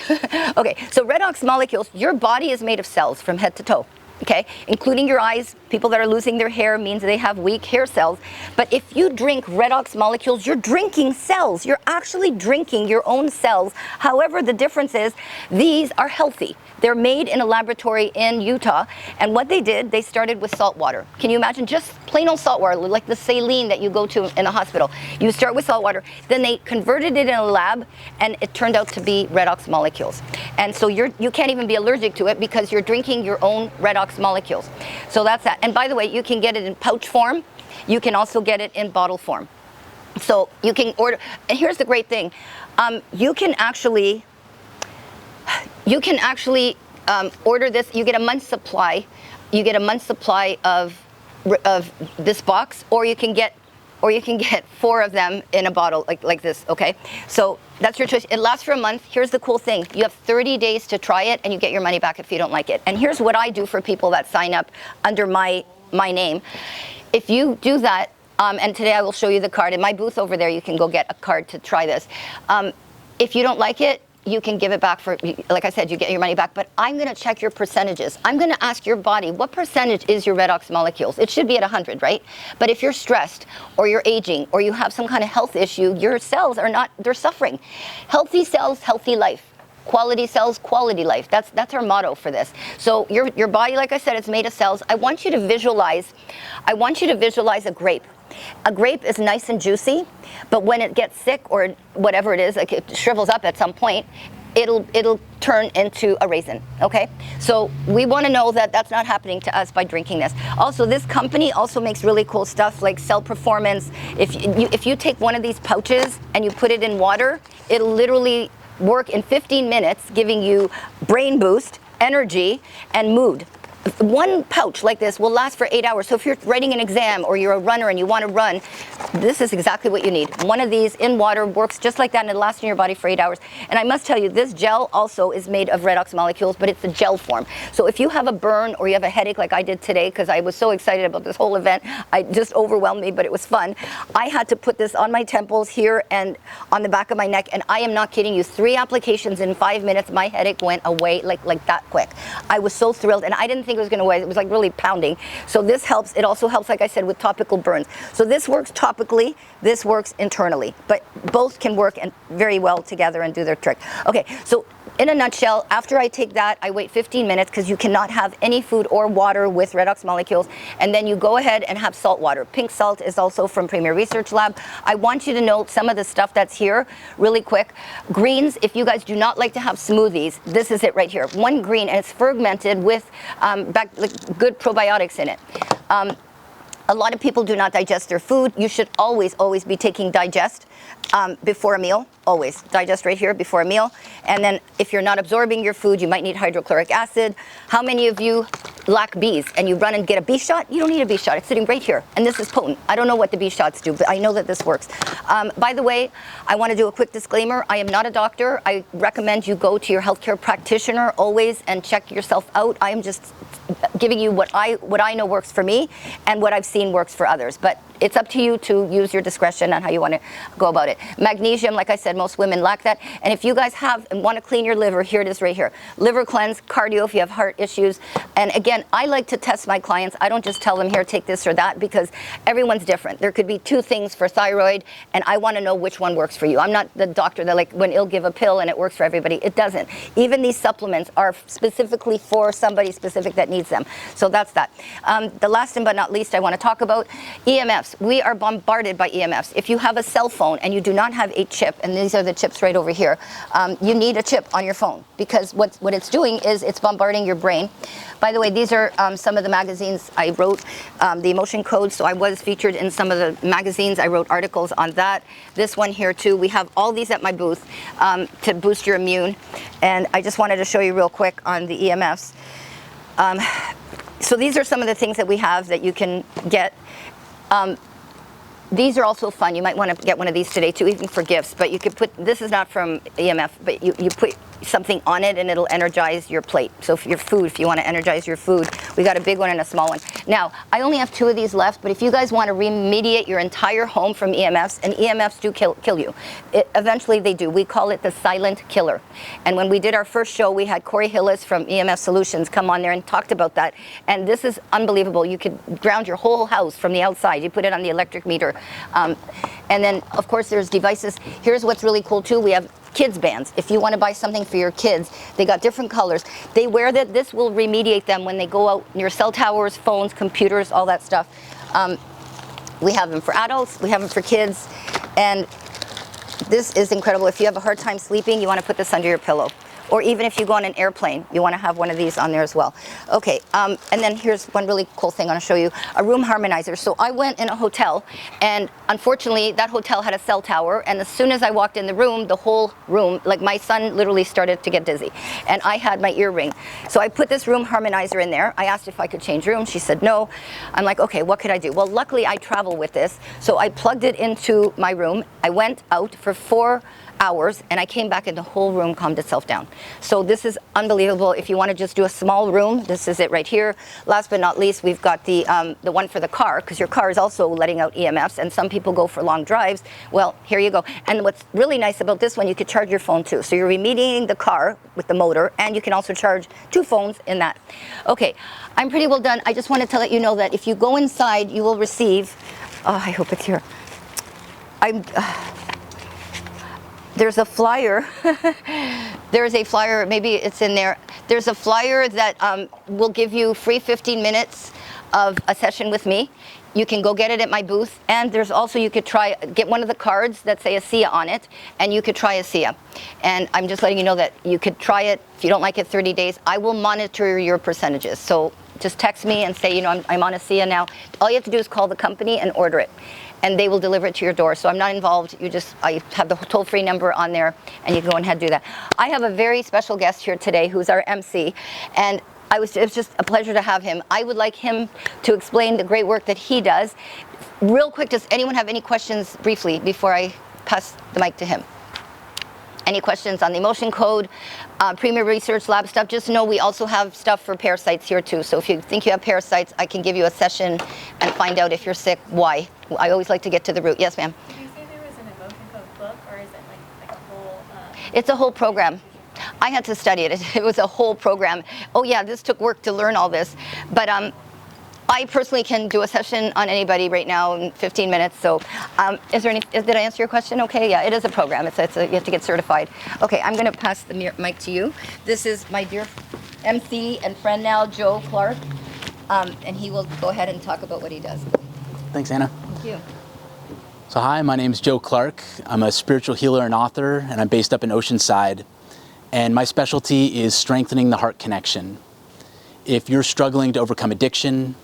E: Okay, so redox molecules, your body is made of cells from head to toe. Okay, including your eyes. People that are losing their hair means they have weak hair cells. But if you drink redox molecules, you're drinking cells. You're actually drinking your own cells. However, the difference is these are healthy. They're made in a laboratory in Utah. And what they did, they started with salt water. Can you imagine just plain old salt water, like the saline that you go to in a hospital? You start with salt water. Then they converted it in a lab, and it turned out to be redox molecules. And so you can't even be allergic to it because you're drinking your own redox molecules. So that's that. And by the way, you can get it in pouch form. You can also get it in bottle form. So you can order, and here's the great thing. You can actually order this. You get a month's supply. You get a month's supply of this box, or you can get 4 of them in a bottle like this, okay? So that's your choice. It lasts for a month. Here's the cool thing. You have 30 days to try it, and you get your money back if you don't like it. And here's what I do for people that sign up under my name. If you do that, and today I will show you the card. In my booth over there, you can go get a card to try this. If you don't like it, you can give it back for, like I said, you get your money back, but I'm going to check your percentages. I'm going to ask your body, what percentage is your redox molecules? It should be at 100, right? But if you're stressed or you're aging or you have some kind of health issue, your cells are not, they're suffering. Healthy cells, healthy life. Quality cells, quality life. That's our motto for this. So your body, like I said, it's made of cells. I want you to visualize a grape. A grape is nice and juicy, but when it gets sick or whatever it is, like it shrivels up at some point, it'll turn into a raisin, okay? So we want to know that that's not happening to us by drinking this. Also, this company also makes really cool stuff like Cell Performance. If you take one of these pouches and you put it in water, it'll literally work in 15 minutes, giving you brain boost, energy, and mood. One pouch like this will last for 8 hours. So if you're writing an exam or you're a runner and you want to run, this is exactly what you need. One of these in water works just like that, and it'll last in your body for 8 hours. And I must tell you, this gel also is made of redox molecules, but it's a gel form. So if you have a burn or you have a headache like I did today, because I was so excited about this whole event, it just overwhelmed me, but it was fun. I had to put this on my temples here and on the back of my neck, and I am not kidding you, 3 applications in 5 minutes, my headache went away like that quick. I was so thrilled, and I didn't think it was going to away. It was like really pounding. So this helps. It also helps, like I said, with topical burns. So this works topically, this works internally, but both can work and very well together and do their trick. Okay, so in a nutshell, after I take that, I wait 15 minutes because you cannot have any food or water with redox molecules, and then you go ahead and have salt water. Pink salt is also from Premier Research Lab. I want you to know some of the stuff that's here really quick. Greens, if you guys do not like to have smoothies, this is it right here. One green, and it's fermented with good probiotics in it. A lot of people do not digest their food. You should always be taking digest before a meal. Always. Digest right here before a meal. And then if you're not absorbing your food, you might need hydrochloric acid. How many of you lack Bs and you run and get a B shot? You don't need a B shot. It's sitting right here. And this is potent. I don't know what the B shots do, but I know that this works. By the way, I want to do a quick disclaimer. I am not a doctor. I recommend you go to your healthcare practitioner always and check yourself out. I am just giving you what I know works for me and what I've seen works for others. But it's up to you to use your discretion on how you want to go about it. Magnesium, like I said, most women lack that. And if you guys have and want to clean your liver, here it is right here. Liver cleanse, cardio if you have heart issues. And again, I like to test my clients. I don't just tell them, here, take this or that, because everyone's different. There could be 2 things for thyroid, and I want to know which one works for you. I'm not the doctor that, like, when it'll give a pill and it works for everybody. It doesn't. Even these supplements are specifically for somebody specific that needs them. So that's that. The last but not least I want to talk about, EMFs. We are bombarded by EMFs. If you have a cell phone and you do not have a chip, and these are the chips right over here, you need a chip on your phone, because what it's doing is it's bombarding your brain. By the way, these are some of the magazines I wrote, the emotion codes, so I was featured in some of the magazines. I wrote articles on that. This one here too. We have all these at my booth to boost your immune. And I just wanted to show you real quick on the EMFs. So these are some of the things that we have that you can get. These are also fun. You might want to get one of these today too, even for gifts. But you could put, this is not from EMF, but you put something on it and it'll energize your plate. So for your food, if you want to energize your food, we got a big one and a small one. Now, I only have 2 of these left, but if you guys want to remediate your entire home from EMFs, and EMFs do kill you. Eventually they do. We call it the silent killer. And when we did our first show, we had Corey Hillis from EMF Solutions come on there and talked about that. And this is unbelievable. You could ground your whole house from the outside. You put it on the electric meter. And then, of course, there's devices. Here's what's really cool too. We have kids bands. If you want to buy something for your kids, they got different colors. They wear that. This will remediate them when they go out near cell towers, phones, computers, all that stuff. We have them for adults. We have them for kids. And this is incredible. If you have a hard time sleeping, you want to put this under your pillow. Or even if you go on an airplane, you want to have one of these on there as well. Okay, and then here's one really cool thing I want to show you, a room harmonizer. So I went in a hotel, and unfortunately that hotel had a cell tower, and as soon as I walked in the room, the whole room, like my son literally started to get dizzy, and I had my ear ring. So I put this room harmonizer in there. I asked if I could change rooms. She said no. I'm like, okay, what could I do? Well, luckily I travel with this, so I plugged it into my room. I went out for 4 hours, and I came back and the whole room calmed itself down. So this is unbelievable. If you want to just do a small room, this is it right here. Last but not least, we've got the one for the car, because your car is also letting out EMFs, and some people go for long drives. Well, here you go. And what's really nice about this one, you could charge your phone too. So you're remediating the car with the motor, and you can also charge 2 phones in that. Okay, I'm pretty well done. I just wanted to let you know that if you go inside, you will receive, oh, I hope it's here. There's a flyer. There's a flyer, maybe it's in there. There's a flyer that will give you free 15 minutes of a session with me. You can go get it at my booth, and there's also, you could get one of the cards that say ASEA on it, and you could try ASEA. And I'm just letting you know that you could try it. If you don't like it, 30 days. I will monitor your percentages. So just text me and say, you know, I'm on ASEA now. All you have to do is call the company and order it, and they will deliver it to your door. So I'm not involved. I have the toll-free number on there, and you can go ahead and do that. I have a very special guest here today who's our MC, and it was just a pleasure to have him. I would like him to explain the great work that he does. Real quick, does anyone have any questions briefly before I pass the mic to him? Any questions on the emotion code, Premier Research Lab stuff? Just know we also have stuff for parasites here too. So if you think you have parasites, I can give you a session and find out if you're sick, why. I always like to get to the root. Yes, ma'am?
C: Did you say there was an emotion code book, or is it like a whole...
E: It's a whole program. I had to study it. It was a whole program. Oh yeah, this took work to learn all this. But I personally can do a session on anybody right now in 15 minutes. So is there any, did I answer your question? Okay, yeah, it is a program. You have to get certified. Okay, I'm gonna pass the mic to you. This is my dear MC and friend now, Joe Clark. And he will go ahead and talk about what he does.
A: Thanks, Anna.
E: Thank you.
A: So hi, my name's Joe Clark. I'm a spiritual healer and author, and I'm based up in Oceanside. And my specialty is strengthening the heart connection. If you're struggling to overcome addiction,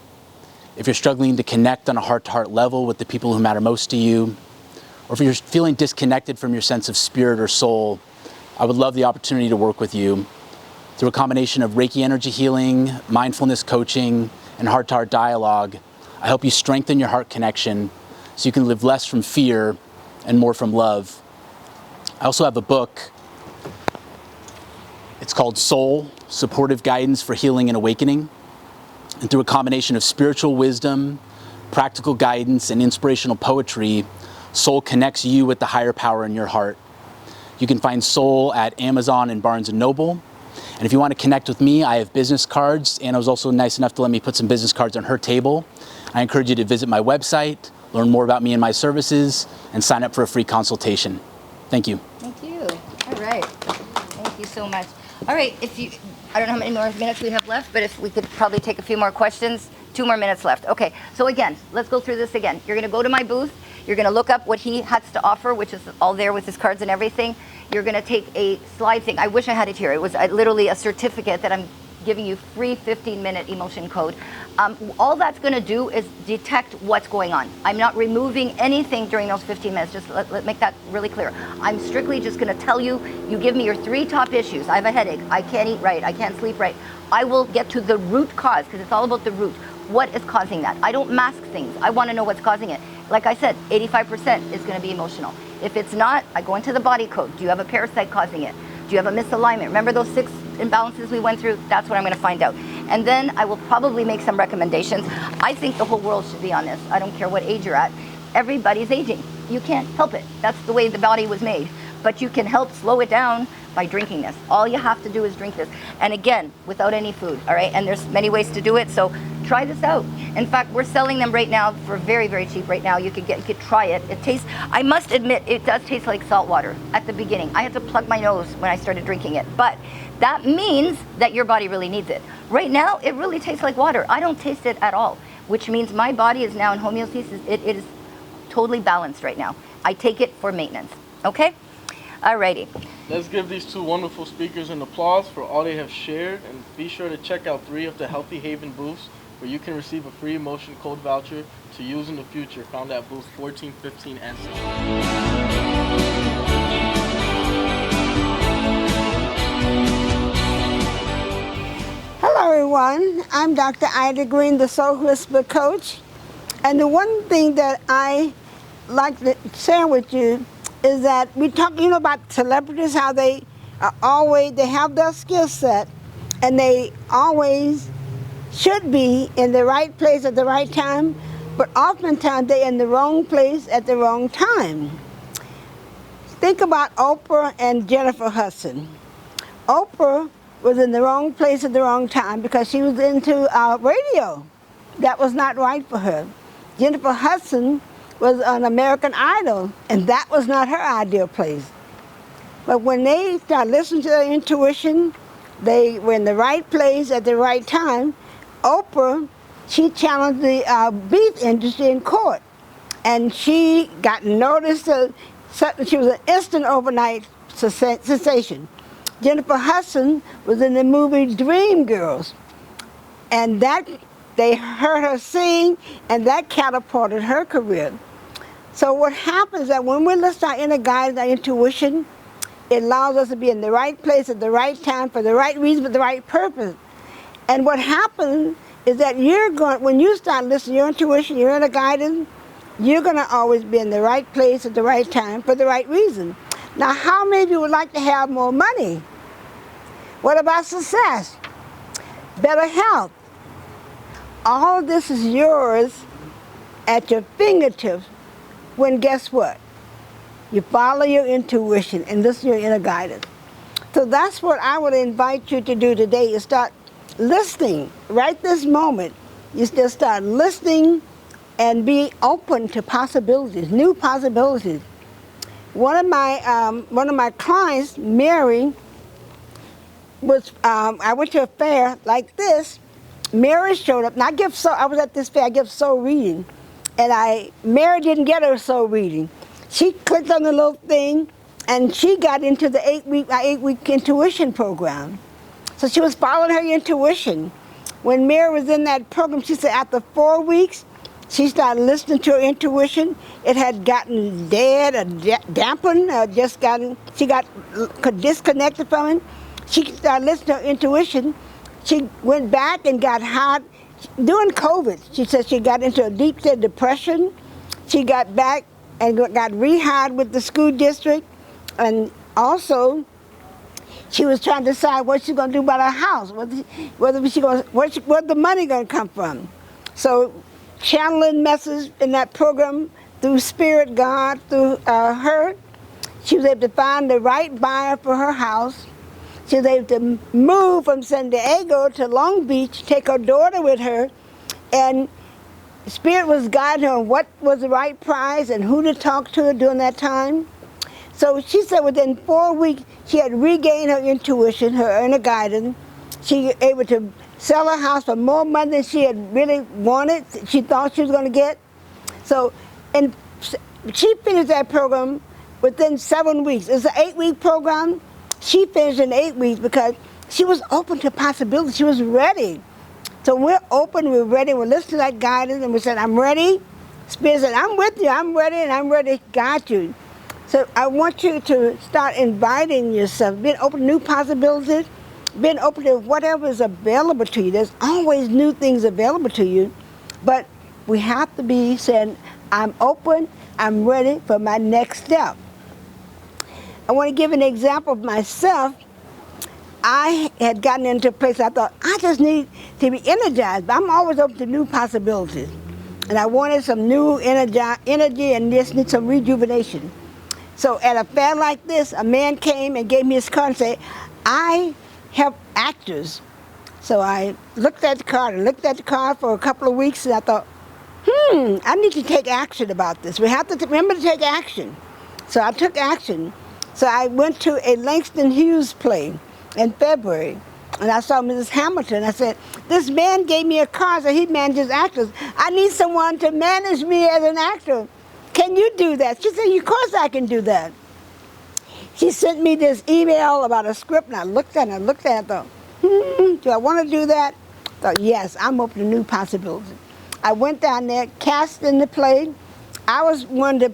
A: if you're struggling to connect on a heart-to-heart level with the people who matter most to you, or if you're feeling disconnected from your sense of spirit or soul, I would love the opportunity to work with you through a combination of Reiki energy healing, mindfulness coaching, and heart-to-heart dialogue. I help you strengthen your heart connection so you can live less from fear and more from love. I also have a book. It's called Soul, Supportive Guidance for Healing and Awakening. And through a combination of spiritual wisdom, practical guidance, and inspirational poetry, Soul connects you with the higher power in your heart. You can find Soul at Amazon and Barnes & Noble. And if you want to connect with me, I have business cards. Anna was also nice enough to let me put some business cards on her table. I encourage you to visit my website, learn more about me and my services, and sign up for a free consultation. Thank you.
E: Thank you. All right. Thank you so much. All right, I don't know how many more minutes we have left, but if we could probably take a few more questions. 2 more minutes left. Okay, so again, let's go through this again. You're gonna go to my booth, you're gonna look up what he has to offer, which is all there with his cards and everything. You're gonna take a slide thing. I wish I had it here. It was literally a certificate that I'm giving you free 15-minute emotion code. All that's gonna do is detect what's going on. I'm not removing anything during those 15 minutes, just let make that really clear. I'm strictly just gonna tell you, you give me your 3 top issues. I have a headache, I can't eat right, I can't sleep right. I will get to the root cause, because it's all about the root. What is causing that? I don't mask things, I wanna know what's causing it. Like I said, 85% is gonna be emotional. If it's not, I go into the body code. Do you have a parasite causing it? Do you have a misalignment? Remember those 6 imbalances we went through? That's what I'm going to find out. And then I will probably make some recommendations. I think the whole world should be on this. I don't care what age you're at. Everybody's aging. You can't help it. That's the way the body was made. But you can help slow it down by drinking this. All you have to do is drink this. And again, without any food, all right? And there's many ways to do it, so try this out. In fact, we're selling them right now for very, very cheap right now. You could try it. It tastes, I must admit, it does taste like salt water at the beginning. I had to plug my nose when I started drinking it. But that means that your body really needs it. Right now, it really tastes like water. I don't taste it at all, which means my body is now in homeostasis. It is totally balanced right now. I take it for maintenance, okay? Alrighty.
D: Let's give these 2 wonderful speakers an applause for all they have shared, and be sure to check out 3 of the Healthy Haven booths where you can receive a free emotion code voucher to use in the future, found at booths 14, 15, and 16.
F: Hello everyone, I'm Dr. Ida Greene, the Soul Whisper Coach. And the one thing that I like to share with you is that we talk, about celebrities, how they are always, they have their skill set, and they always should be in the right place at the right time, but oftentimes they're in the wrong place at the wrong time. Think about Oprah and Jennifer Hudson. Oprah was in the wrong place at the wrong time because she was into radio. That was not right for her. Jennifer Hudson was on American Idol, and that was not her ideal place. But when they started listening to their intuition, they were in the right place at the right time. Oprah, she challenged the beef industry in court, and she got noticed. She was an instant overnight sensation. Jennifer Hudson was in the movie Dreamgirls, and that they heard her sing, and that catapulted her career. So what happens is that when we listen to our inner guidance, our intuition, it allows us to be in the right place at the right time for the right reason, for the right purpose. And what happens is that when you start listening to your intuition, your inner guidance, you're going to always be in the right place at the right time for the right reason. Now, how many of you would like to have more money? What about success? Better health? All of this is yours at your fingertips when, guess what? You follow your intuition and listen to your inner guidance. So that's what I would invite you to do today, is start listening right this moment. You just start listening and be open to possibilities, new possibilities. One of my clients, Mary, was I went to a fair like this. Mary showed up, and I was at this fair. I give soul reading, and Mary didn't get her soul reading. She clicked on the little thing, and she got into the 8-week intuition program. So she was following her intuition. When Mary was in that program, she said after 4 weeks, she started listening to her intuition. It had gotten dead or dampened, she got disconnected from it. She started listening to her intuition. She went back and got hot. During COVID, she said she got into a deep state of depression. She got back and got rehired with the school district. And also, she was trying to decide what she's going to do about her house, where's the money going to come from. So, channeling messages in that program through Spirit, God, through her, she was able to find the right buyer for her house. She was able to move from San Diego to Long Beach, take her daughter with her, and Spirit was guiding her on what was the right price and who to talk to during that time. So she said within 4 weeks, she had regained her intuition, her inner guidance. She was able to sell her house for more money than she had really wanted, she thought she was going to get. So, and she finished that program within 7 weeks. It's an 8-week program. She finished in 8 weeks because she was open to possibilities. She was ready. So we're open, we're ready, we're listening to that guidance, and we said, I'm ready. Spirit said, I'm with you, I'm ready, and I'm ready to guide you. So I want you to start inviting yourself, being open to new possibilities, being open to whatever is available to you. There's always new things available to you, but we have to be saying, I'm open, I'm ready for my next step. I want to give an example of myself. I had gotten into a place I thought, I just need to be energized, but I'm always open to new possibilities. And I wanted some new energy and just need some rejuvenation. So at a fair like this, a man came and gave me his card and said, I help actors. So I looked at the card for a couple of weeks, and I thought, I need to take action about this. We have to remember to take action. So I took action. So I went to a Langston Hughes play in February, and I saw Mrs. Hamilton. I said, this man gave me a card, so he manages actors. I need someone to manage me as an actor. Can you do that? She said, of course I can do that. She sent me this email about a script, and I looked at it, I thought, do I want to do that? I thought, yes, I'm open to new possibilities. I went down there, cast in the play. I was one to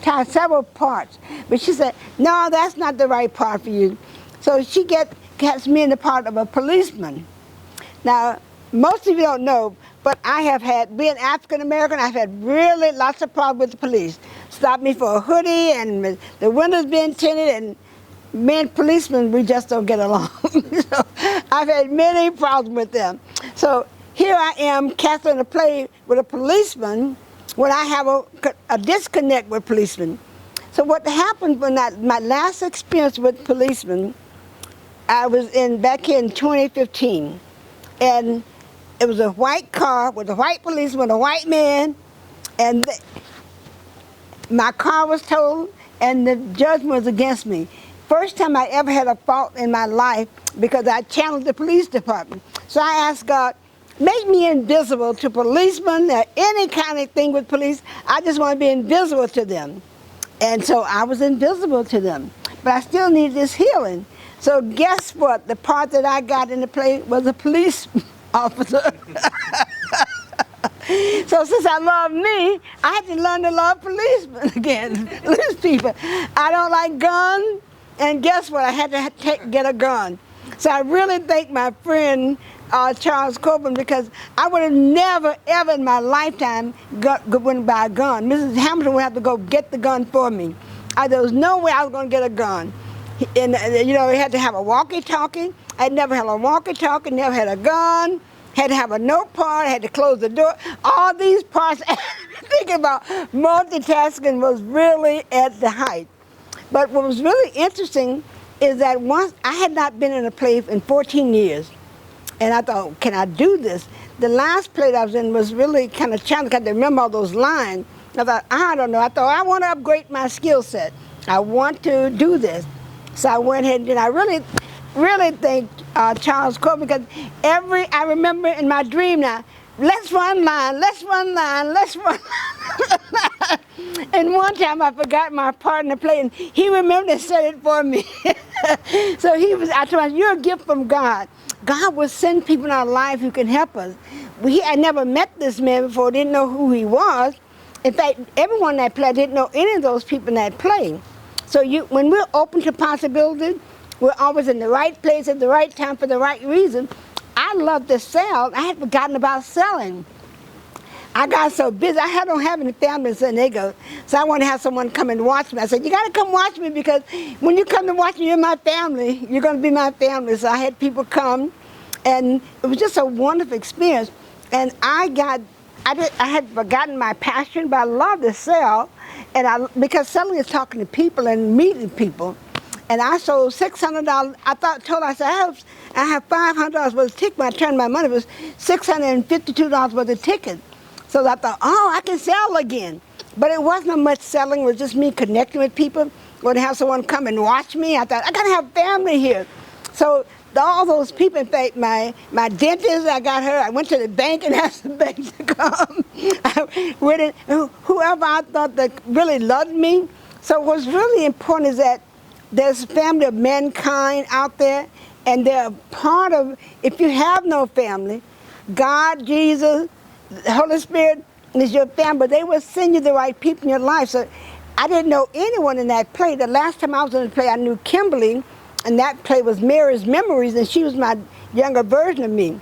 F: tie several parts, but she said, no, that's not the right part for you. So she gets me in the part of a policeman. Now, most of you don't know, but I have had, being African American, I've had really lots of problems with the police. stop me for a hoodie, and the windows being tinted, and me and policemen, we just don't get along. So I've had many problems with them. So here I am casting a play with a policeman when I have a disconnect with policemen. So what happened when my last experience with policemen, I was back here in 2015, and it was a white car with a white policeman, a white man, and my car was towed, and the judgment was against me. First time I ever had a fault in my life because I challenged the police department. So I asked God, make me invisible to policemen or any kind of thing with police. I just want to be invisible to them. And so I was invisible to them. But I still need this healing. So guess what? The part that I got in the play was a police officer. So since I love me, I had to learn to love policemen again, police people. I don't like guns, and guess what? I had to get a gun. So I really thank my friend Charles Coburn, because I would have never, ever in my lifetime went by a gun. Mrs. Hamilton would have to go get the gun for me. There was no way I was going to get a gun. And you know, we had to have a walkie-talkie. I'd never had a walkie-talkie, never had a gun, had to have a note part, had to close the door. All these parts, thinking about multitasking was really at the height. But what was really interesting is that once I had not been in a play in 14 years. And I thought, can I do this? The last play that I was in was really kind of challenging. I had to remember all those lines. I thought, I don't know. I thought, I want to upgrade my skill set. I want to do this. So I went ahead and I really thank Charles Coburn, because I remember in my dream now, let's run line, let's run line, let's run line. And one time I forgot my part in the play, and he remembered and said it for me. So I told him, you're a gift from God. God will send people in our life who can help us. I never met this man before, didn't know who he was. In fact, everyone that played didn't know any of those people in that play. So when we're open to possibilities, we're always in the right place at the right time for the right reason. I love to sell. I had forgotten about selling. I got so busy. I don't have any family in San Diego, so I want to have someone come and watch me. I said, you got to come watch me, because when you come to watch me, you're my family. You're going to be my family. So I had people come, and it was just a wonderful experience. And I had forgotten my passion, but I love to sell, and because selling is talking to people and meeting people. And I sold $600. I said, I have $500 worth of ticket. When I turned my money, it was $652 worth of ticket. So I thought, oh, I can sell again. But it wasn't much selling. It was just me connecting with people. When I have someone come and watch me, I thought, I got to have family here. So all those people, in fact, my dentist, I got her. I went to the bank and asked the bank to come. Whoever I thought that really loved me. So what's really important is that there's a family of mankind out there, and they're part of, if you have no family, God, Jesus, the Holy Spirit is your family, but they will send you the right people in your life. So I didn't know anyone in that play. The last time I was in the play, I knew Kimberly, and that play was Mary's Memories, and she was my younger version of me.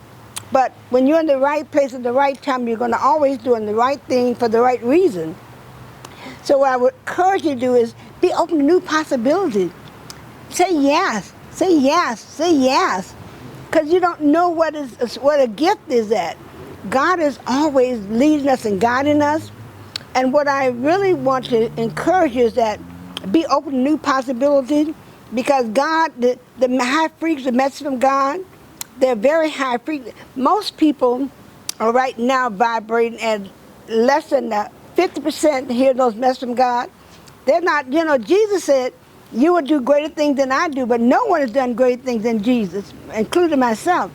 F: But when you're in the right place at the right time, you're going to always do the right thing for the right reason. So what I would encourage you to do is be open to new possibilities. Say yes, say yes, say yes. Because you don't know what a gift is at. God is always leading us and guiding us. And what I really want to encourage you is that be open to new possibilities, because God, the high frequency message from God, they're very high frequency. Most people are right now vibrating at less than 50% hear those messages from God. They're not, Jesus said, you will do greater things than I do, but no one has done greater things than Jesus, including myself.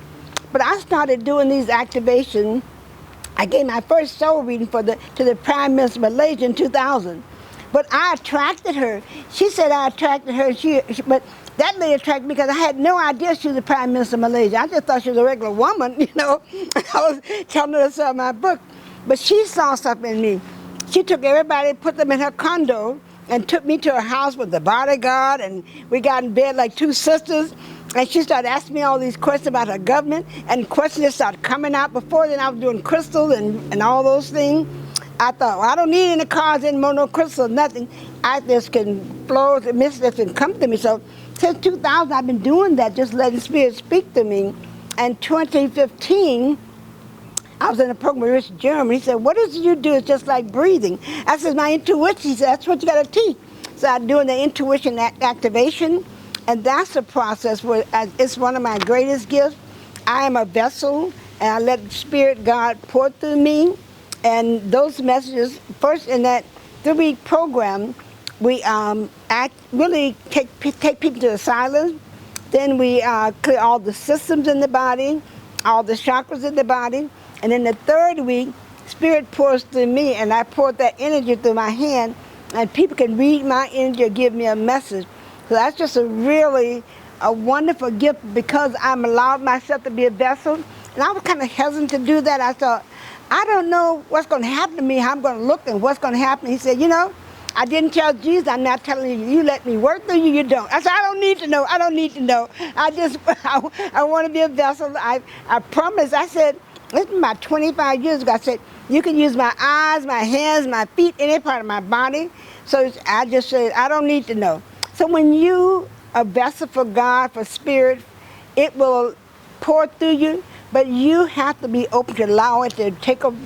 F: But I started doing these activations. I gave my first soul reading to the Prime Minister of Malaysia in 2000. But I attracted her. She said I attracted her, but that lady attracted me because I had no idea she was the Prime Minister of Malaysia. I just thought she was a regular woman, I was telling her to sell my book. But she saw something in me. She took everybody, put them in her condo, and took me to her house with the bodyguard, and we got in bed like two sisters, and she started asking me all these questions about her government, and questions just started coming out. Before then, I was doing crystals and all those things. I thought, well, I don't need any cards anymore, no crystals, nothing. I just can flow, the messages can come to me. So since 2000, I've been doing that, just letting Spirit speak to me. And 2015, I was in a program with Rich German. He said, what is it you do? It's just like breathing. I said, my intuition. He said, that's what you got to teach. So I'm doing the intuition activation. And that's a process where it's one of my greatest gifts. I am a vessel, and I let Spirit God pour through me. And those messages, first in that 3-week program, we really take people to the silence. Then we clear all the systems in the body, all the chakras in the body. And in the 3rd week, Spirit pours through me, and I pour that energy through my hand, and people can read my energy or give me a message. So that's just a wonderful gift because I'm allowed myself to be a vessel. And I was kind of hesitant to do that. I thought, I don't know what's going to happen to me, how I'm going to look, and what's going to happen. He said, you know, I didn't tell Jesus, I'm not telling you. You let me work through you, you don't. I said, I don't need to know. I don't need to know. I want to be a vessel. I promise. I said, this was about 25 years ago. I said, you can use my eyes, my hands, my feet, any part of my body. So I just said, I don't need to know. So when you are a vessel for God, for Spirit, it will pour through you, but you have to be open to allow it to take over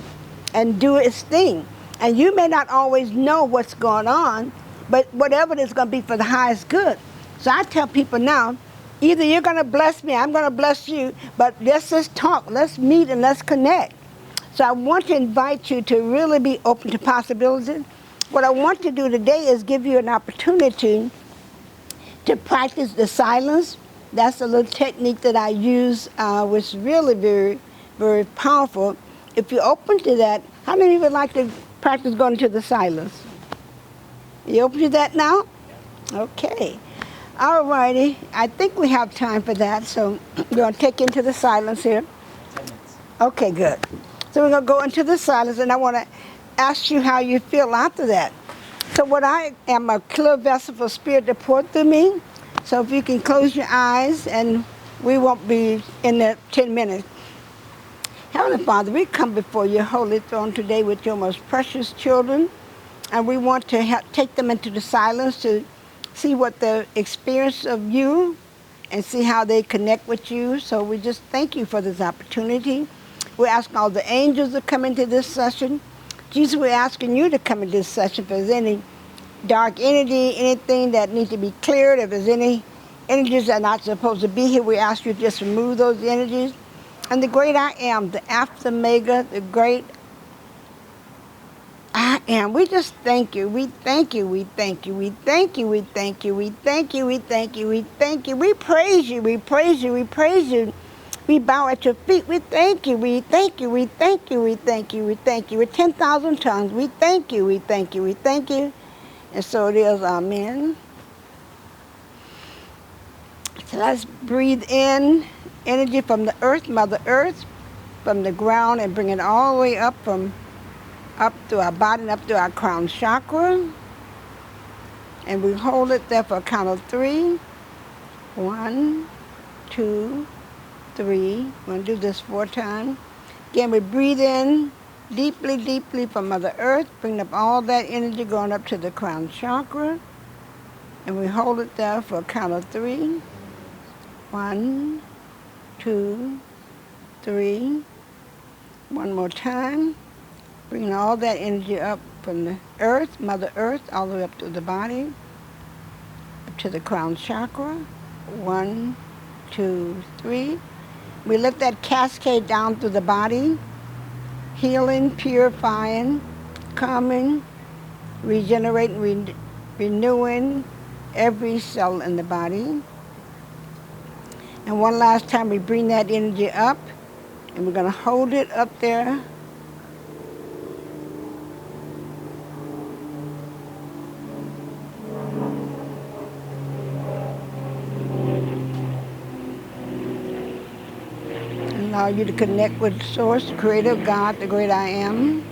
F: and do its thing. And you may not always know what's going on, but whatever it is going to be for the highest good. So I tell people now, either you're going to bless me, I'm going to bless you, but let's just talk, let's meet, and let's connect. So I want to invite you to really be open to possibilities. What I want to do today is give you an opportunity to practice the silence. That's a little technique that I use, which is really very, very powerful. If you're open to that, how many of you would like to practice going into the silence? You open to that now? Okay. All righty. I think we have time for that, so we're going to take you into the silence here.
A: 10 minutes.
F: Okay, good. So we're going to go into the silence, and I want to ask you how you feel after that. So what I am a clear vessel for Spirit to pour through me. So if you can close your eyes, and we won't be in there 10 minutes. Heavenly Father, we come before your holy throne today with your most precious children, and we want to take them into the silence to see what the experience of you and see how they connect with you. So we just thank you for this opportunity. We're asking all the angels to come into this session. Jesus, we're asking you to come into this session. If there's any dark energy, anything that needs to be cleared, if there's any energies that are not supposed to be here, we ask you to just remove those energies. And the great I am, the Alpha, Omega, the great I am. We just thank you. We thank you. We thank you. We thank you. We thank you. We thank you. We thank you. We thank you. We praise you. We praise you. We praise you. We bow at your feet. We thank you. We thank you. We thank you. We thank you. We thank you. With 10,000 tongues, we thank you. We thank you. We thank you. And so it is. Amen. So let's breathe in energy from the earth, Mother Earth, from the ground, and bring it all the way up through our body and up through our crown chakra. And we hold it there for a count of 3. 1, 2, 3. We're going to do this 4 times. Again, we breathe in deeply, deeply from Mother Earth, bring up all that energy going up to the crown chakra. And we hold it there for a count of 3. 1, 2, 3. One more time. Bringing all that energy up from the earth, Mother Earth, all the way up to the body, up to the crown chakra. 1, 2, 3. We let that cascade down through the body, healing, purifying, calming, regenerating, renewing every cell in the body. And one last time, we bring that energy up, and we're going to hold it up there. Allow you to connect with Source, the Creator, God, the great I am.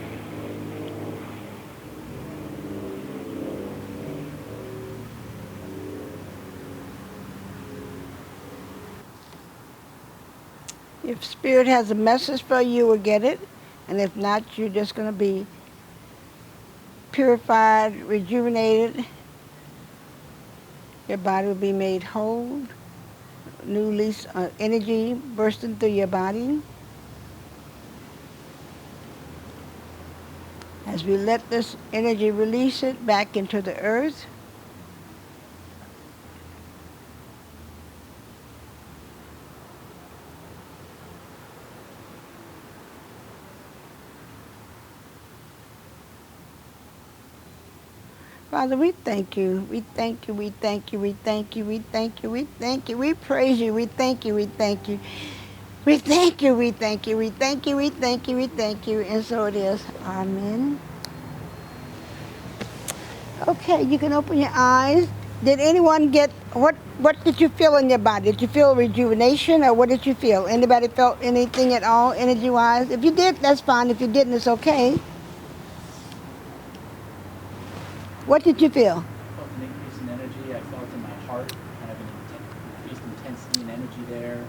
F: If Spirit has a message for you, you will get it. And if not, you're just going to be purified, rejuvenated. Your body will be made whole. New lease energy bursting through your body. As we let this energy release it back into the earth, Father, we thank you. We thank you. We thank you. We thank you. We thank you. We thank you. We praise you. We thank you. We thank you. We thank you. We thank you. We thank you. We thank you. We thank you. And so it is. Amen. Okay, you can open your eyes. Did anyone get what did you feel in your body? Did you feel rejuvenation, or what did you feel? Anybody felt anything at all, energy-wise? If you did, that's fine. If you didn't, it's okay. What did you feel?
A: I felt an increase in energy. I felt in my heart kind of an increased intensity and energy there.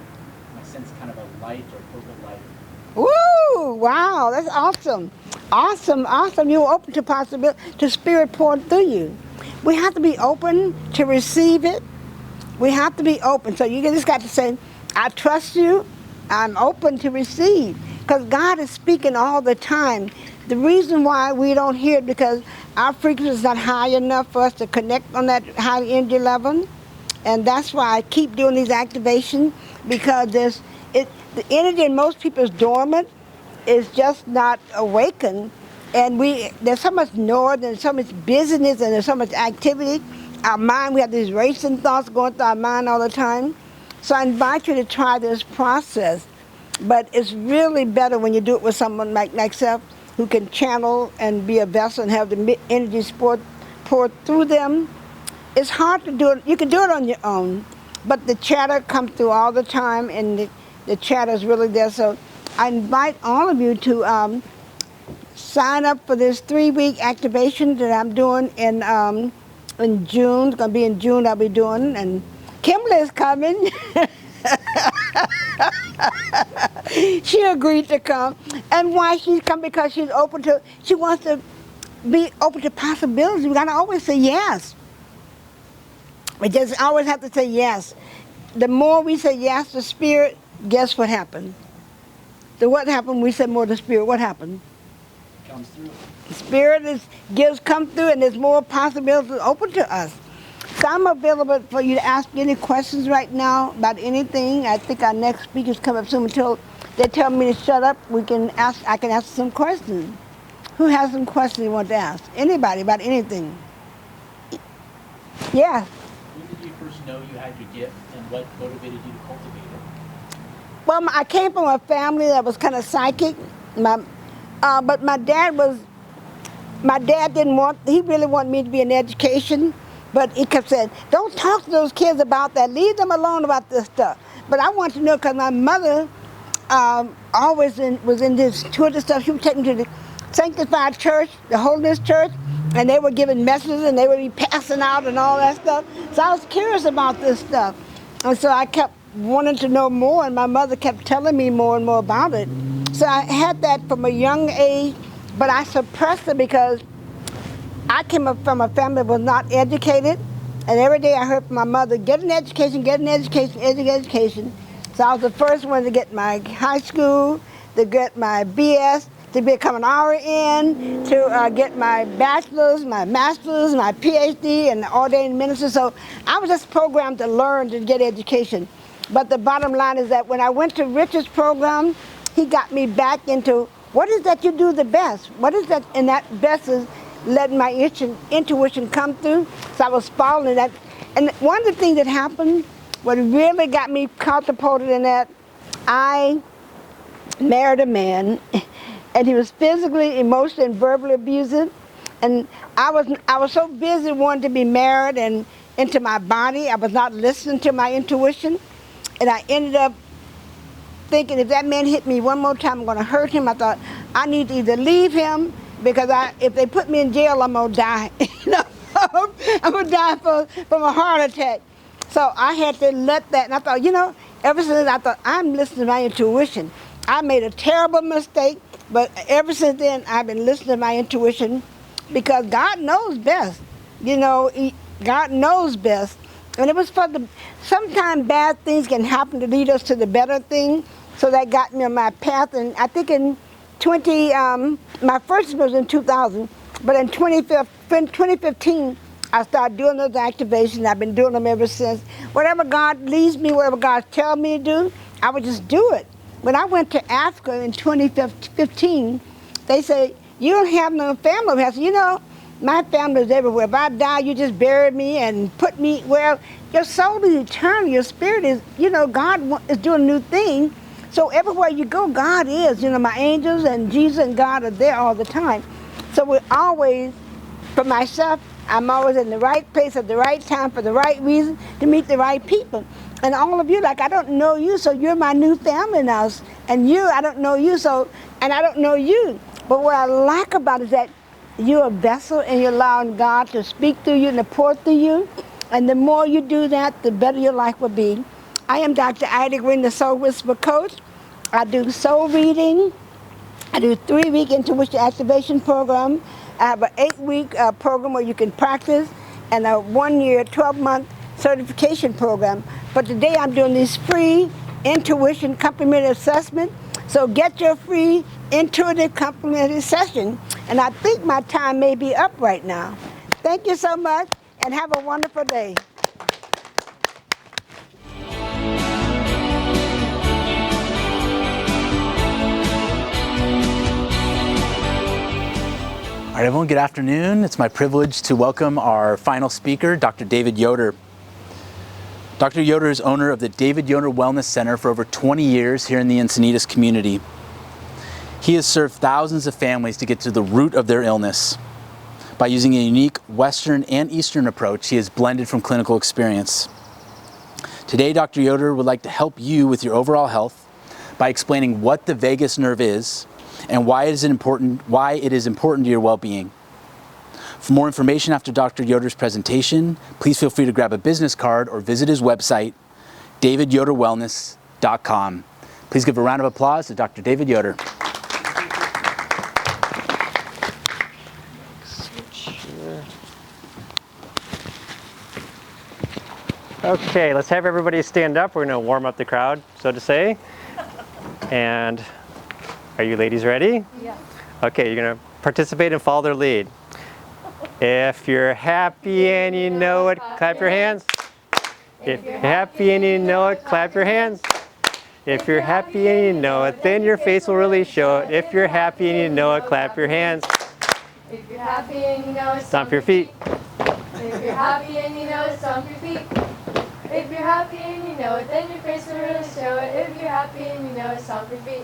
A: I sense kind of a light or purple light.
F: Woo! Wow, that's awesome. Awesome, awesome. You were open to possibility, to spirit pouring through you. We have to be open to receive it. We have to be open. So you just got to say, I trust you. I'm open to receive. Because God is speaking all the time. The reason why we don't hear it because our frequency is not high enough for us to connect on that high energy level. And that's why I keep doing these activations, because the energy in most people is dormant, is just not awakened. And there's so much noise and so much busyness and there's so much activity. Our mind, we have these racing thoughts going through our mind all the time. So I invite you to try this process. But it's really better when you do it with someone like myself who can channel and be a vessel and have the energy poured through them. It's hard to do it. You can do it on your own, but the chatter comes through all the time, and the chatter is really there. So I invite all of you to sign up for this 3-week activation that I'm doing in June. It's going to be in June I'll be doing, and Kimberly is coming. She agreed to come. And why she's come? Because she wants to be open to possibilities. We got to always say yes. We just always have to say yes. The more we say yes to spirit, guess what happened? What happened? We said more to spirit. What happened?
A: Comes through.
F: The spirit come through, and there's more possibilities open to us. So I'm available for you to ask any questions right now about anything. I think our next speakers come up soon. Until they tell me to shut up, I can ask some questions. Who has some questions you want to ask? Anybody about anything? Yeah.
A: When did you first know you had your gift, and what motivated you to cultivate it?
F: Well, I came from a family that was kind of psychic. But my dad he really wanted me to be in education. But he kept saying, don't talk to those kids about that. Leave them alone about this stuff. But I want to know, because my mother always was in this tour of stuff. She would take me to the Sanctified Church, the Holiness Church, and they were giving messages and they would be passing out and all that stuff. So I was curious about this stuff. And so I kept wanting to know more, and my mother kept telling me more and more about it. So I had that from a young age, but I suppressed it because I came up from a family that was not educated, and every day I heard from my mother, get an education, get an education, education. So I was the first one to get my high school, to get my BS, to become an RN, to get my bachelor's, my master's, my PhD, and ordained minister. So I was just programmed to learn to get education. But the bottom line is that when I went to Richard's program, he got me back into what is that you do the best? What is that? And that best is letting my intuition come through. So I was following that. And one of the things that happened, what really got me catapulted in that, I married a man, and he was physically, emotionally, and verbally abusive. And I was so busy wanting to be married and into my body, I was not listening to my intuition. And I ended up thinking, if that man hit me one more time, I'm going to hurt him. I thought, I need to either leave him, because if they put me in jail, I'm going to die. I'm going to die from a heart attack. So I had to let that, and I thought, ever since I thought, I'm listening to my intuition. I made a terrible mistake, but ever since then, I've been listening to my intuition. because God knows best. You know, God knows best. And it was for sometimes bad things can happen to lead us to the better thing. So that got me on my path. And I think in my first was in 2000, but in 2015, I started doing those activations. I've been doing them ever since. Whatever God leads me, whatever God tells me to do, I would just do it. When I went to Africa in 2015, they say, you don't have no family. I said, you know, my family is everywhere. If I die, you just bury me and put me, well, your soul is eternal. Your spirit is, you know, God is doing a new thing. So everywhere you go, God is. You know, my angels and Jesus and God are there all the time. So we're always, for myself, I'm always in the right place at the right time for the right reason to meet the right people. And all of you, like, I don't know you, so you're my new family now. And you, I don't know you, so, and I don't know you. But what I like about it is that you're a vessel and you're allowing God to speak through you and to pour through you. And the more you do that, the better your life will be. I am Dr. Ida Greene, the Soul Whisperer Coach. I do soul reading. I do a 3-week intuition activation program. I have an 8-week program where you can practice, and a 1-year, 12-month certification program. But today I'm doing this free intuition complimentary assessment. So get your free intuitive complimentary session. And I think my time may be up right now. Thank you so much, and have a wonderful day.
A: All right, everyone, good afternoon. It's my privilege to welcome our final speaker, Dr. David Yoder. Dr. Yoder is owner of the David Yoder Wellness Center for over 20 years here in the Encinitas community. He has served thousands of families to get to the root of their illness. By using a unique Western and Eastern approach, he has blended from clinical experience. Today, Dr. Yoder would like to help you with your overall health by explaining what the vagus nerve is and why it is important to your well-being. For more information after Dr. Yoder's presentation, please feel free to grab a business card or visit his website, davidyoderwellness.com. Please give a round of applause to Dr. David Yoder.
G: Okay, let's have everybody stand up. We're going to warm up the crowd, so to say. And are you ladies ready?
C: Yeah.
G: Okay, you're going to participate and follow their lead. If you're happy and you know it, clap your hands. If you're happy and you know it, clap your hands. If you're happy and you know it, then your face will really show it. If you're happy and you know it, clap your hands.
C: If you're happy and you know it,
G: Stomp your feet.
C: If you're happy and you know it, stomp your feet. If you're happy and you know it, then your face will really show it. If you're happy and you know it, stomp your feet.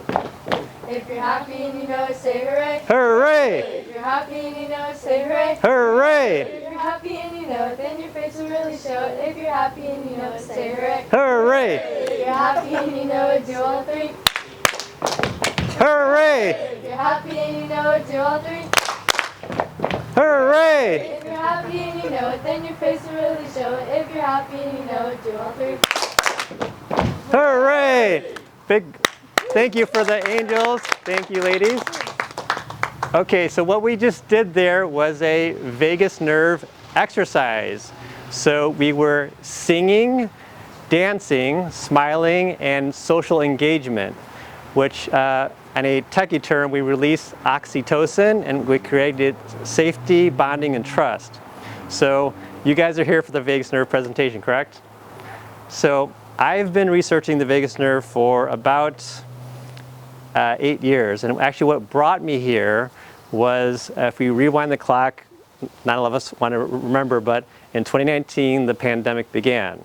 C: If you're happy and you know it, say hooray.
G: Hooray!
C: If you're happy and you know it, say hooray.
G: Hooray!
C: If you're happy and you know it, then your face will really show it. If you're happy and you know it, say hooray.
G: Hooray!
C: If you're happy and you know it, do all three.
G: Hooray!
C: If you're happy and you know it, do all three.
G: Hooray!
C: If you're happy and you know it, then your face will really show it. If you're happy and you know it, do all three.
G: Hooray! Big thank you for the angels. Thank you, ladies. Okay, so what we just did there was a vagus nerve exercise. So we were singing, dancing, smiling, and social engagement, which in a techie term, we release oxytocin and we created safety, bonding, and trust. So you guys are here for the vagus nerve presentation, correct? So I've been researching the vagus nerve for about 8 years. And actually what brought me here was, if we rewind the clock, not all of us want to remember, but in 2019, the pandemic began.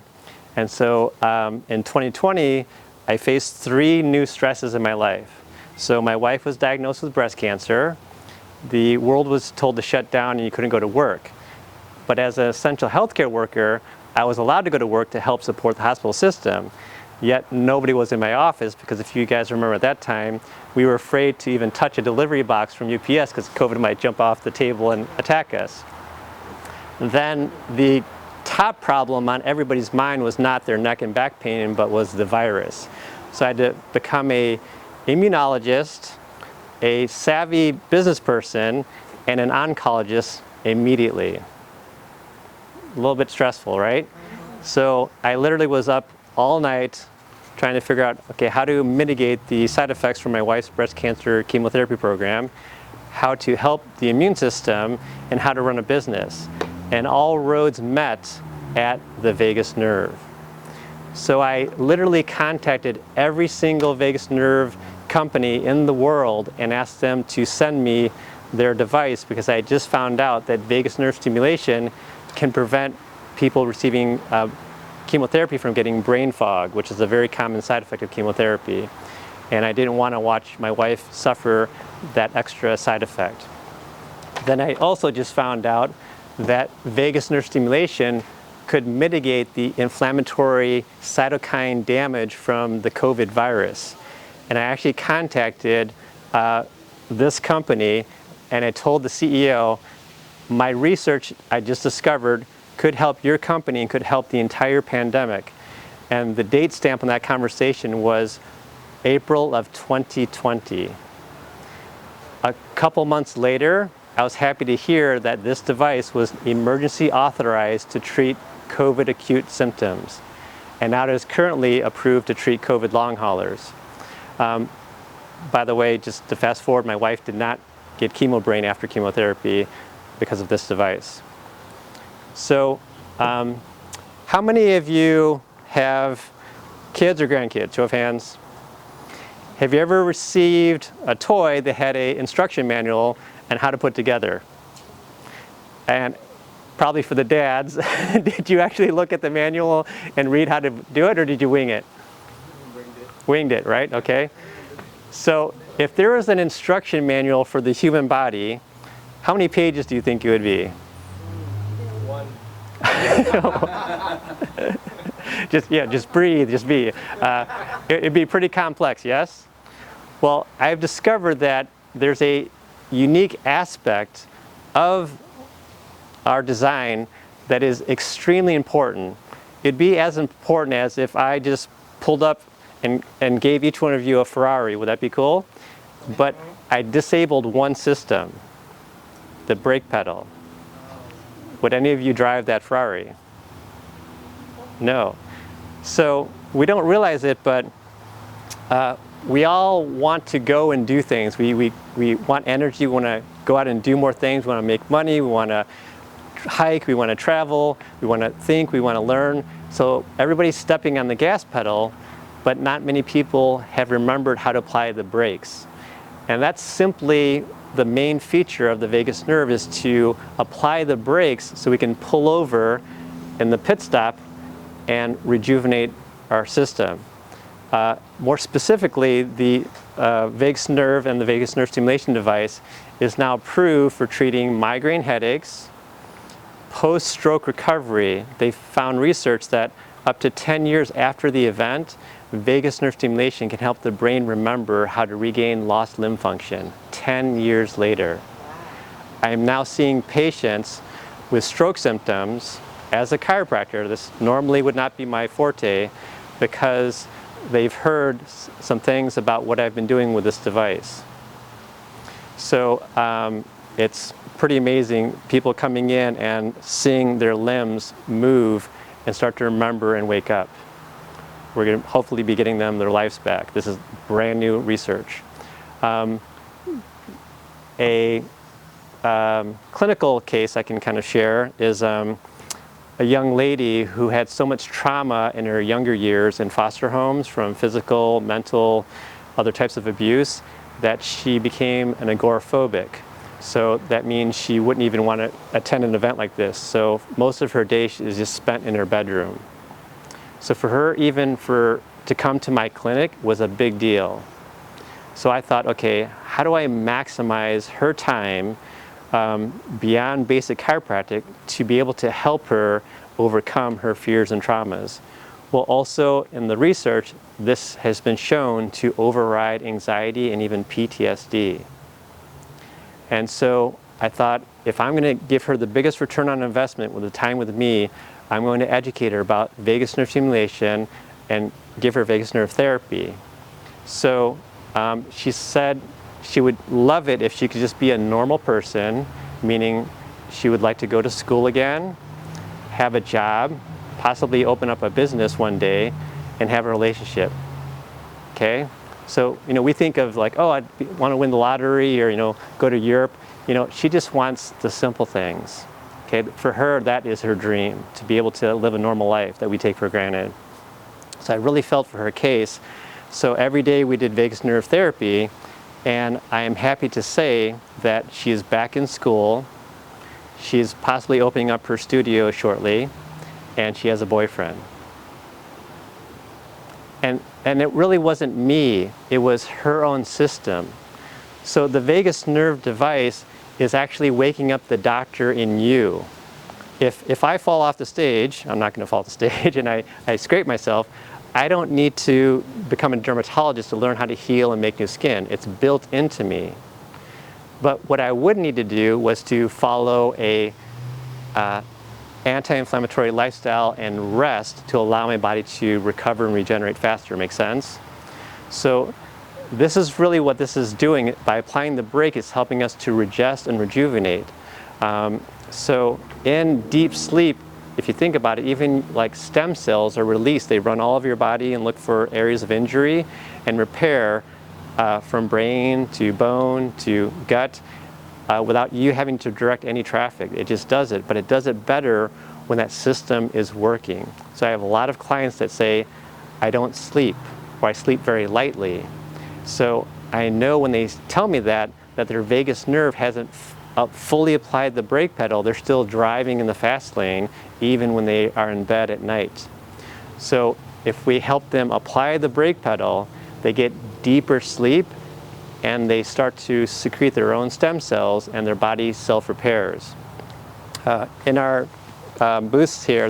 G: And so in 2020, I faced 3 new stresses in my life. So my wife was diagnosed with breast cancer. The world was told to shut down and you couldn't go to work. But as an essential healthcare worker, I was allowed to go to work to help support the hospital system. Yet nobody was in my office because, if you guys remember at that time, we were afraid to even touch a delivery box from UPS because COVID might jump off the table and attack us. Then the top problem on everybody's mind was not their neck and back pain, but was the virus. So I had to become an immunologist, a savvy business person, and an oncologist immediately. A little bit stressful, right? So I literally was up all night trying to figure out, okay, how to mitigate the side effects from my wife's breast cancer chemotherapy program, how to help the immune system, and how to run a business. And all roads met at the vagus nerve. So I literally contacted every single vagus nerve company in the world and asked them to send me their device, because I just found out that vagus nerve stimulation can prevent people receiving chemotherapy from getting brain fog, which is a very common side effect of chemotherapy. And I didn't want to watch my wife suffer that extra side effect. Then I also just found out that vagus nerve stimulation could mitigate the inflammatory cytokine damage from the COVID virus. And I actually contacted this company, and I told the CEO, my research I just discovered could help your company and could help the entire pandemic. And the date stamp on that conversation was April of 2020. A couple months later, I was happy to hear that this device was emergency authorized to treat COVID acute symptoms. And now it is currently approved to treat COVID long haulers. By the way, just to fast forward, my wife did not get chemo brain after chemotherapy because of this device. So, how many of you have kids or grandkids? Show of hands. Have you ever received a toy that had an instruction manual on how to put together? And probably for the dads, did you actually look at the manual and read how to do it, or did you wing it? Winged it, right? Okay. So if there was an instruction manual for the human body, how many pages do you think it would be?
H: One.
G: Just breathe, just be. It'd be pretty complex, yes? Well, I've discovered that there's a unique aspect of our design that is extremely important. It'd be as important as if I just pulled up and gave each one of you a Ferrari. Would that be cool? But I disabled one system, the brake pedal. Would any of you drive that Ferrari? No. So we don't realize it, but we all want to go and do things. We want energy, we want to go out and do more things, we want to make money, we want to hike, we want to travel, we want to think, we want to learn. So everybody's stepping on the gas pedal, but not many people have remembered how to apply the brakes. And that's simply the main feature of the vagus nerve, is to apply the brakes so we can pull over in the pit stop and rejuvenate our system. More specifically, the vagus nerve and the vagus nerve stimulation device is now approved for treating migraine headaches, post-stroke recovery. They found research that up to 10 years after the event, vagus nerve stimulation can help the brain remember how to regain lost limb function 10 years later. I am now seeing patients with stroke symptoms. As a chiropractor, this normally would not be my forte, because they've heard some things about what I've been doing with this device. So it's pretty amazing, people coming in and seeing their limbs move and start to remember and wake up. We're going to hopefully be getting them their lives back. This is brand new research. A clinical case I can kind of share is a young lady who had so much trauma in her younger years in foster homes, from physical, mental, other types of abuse, that she became an agoraphobic. So that means she wouldn't even want to attend an event like this. So most of her day is just spent in her bedroom. So for her, even to come to my clinic was a big deal. So I thought, okay, how do I maximize her time beyond basic chiropractic to be able to help her overcome her fears and traumas? Well, also in the research, this has been shown to override anxiety and even PTSD. And so I thought, if I'm going to give her the biggest return on investment with the time with me, I'm going to educate her about vagus nerve stimulation and give her vagus nerve therapy. So she said She would love it if she could just be a normal person, meaning she would like to go to school again, have a job, possibly open up a business one day, and have a relationship. Okay? So, we think of like, oh, I want to win the lottery or, go to Europe. She just wants the simple things. Okay? For her, that is her dream, to be able to live a normal life that we take for granted. So I really felt for her case. So every day we did vagus nerve therapy, and I am happy to say that she is back in school. She's possibly opening up her studio shortly, and she has a boyfriend. And it really wasn't me, it was her own system. So the vagus nerve device is actually waking up the doctor in you. If I fall off the stage, I'm not going to fall off the stage, and I scrape myself, I don't need to become a dermatologist to learn how to heal and make new skin. It's built into me. But what I would need to do was to follow a anti-inflammatory lifestyle and rest to allow my body to recover and regenerate faster. Make sense? So this is really what this is doing. By applying the brake, it's helping us to regest and rejuvenate. So in deep sleep, if you think about it, even like stem cells are released. They run all over your body and look for areas of injury and repair from brain to bone to gut without you having to direct any traffic. It just does it, but it does it better when that system is working. So I have a lot of clients that say, I don't sleep, or I sleep very lightly. So I know when they tell me that their vagus nerve hasn't fully applied the brake pedal. They're still driving in the fast lane even when they are in bed at night. So if we help them apply the brake pedal, they get deeper sleep and they start to secrete their own stem cells and their body self-repairs. In our booths here,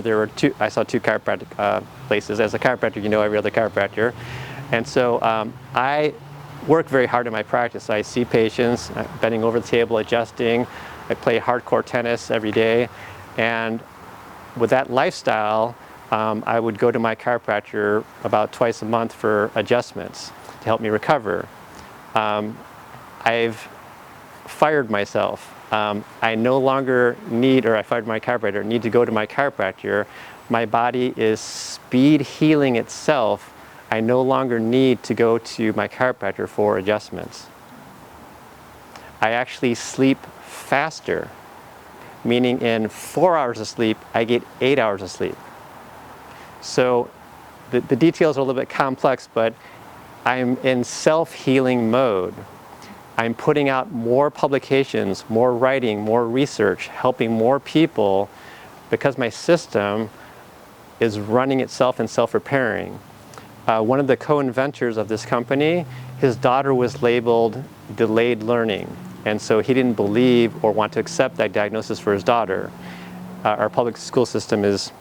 G: I saw two chiropractic places. As a chiropractor, you know every other chiropractor. And so I work very hard in my practice. I see patients bending over the table, adjusting. I play hardcore tennis every day. And with that lifestyle, I would go to my chiropractor about twice a month for adjustments to help me recover. I've fired myself. I no longer I fired my chiropractor, need to go to my chiropractor. My body is speed healing itself. I no longer need to go to my chiropractor for adjustments. I actually sleep faster, meaning in 4 hours of sleep, I get 8 hours of sleep. So the details are a little bit complex, but I'm in self-healing mode. I'm putting out more publications, more writing, more research, helping more people because my system is running itself and self-repairing. One of the co-inventors of this company, his daughter was labeled delayed learning, and so he didn't believe or want to accept that diagnosis for his daughter. Our public school system is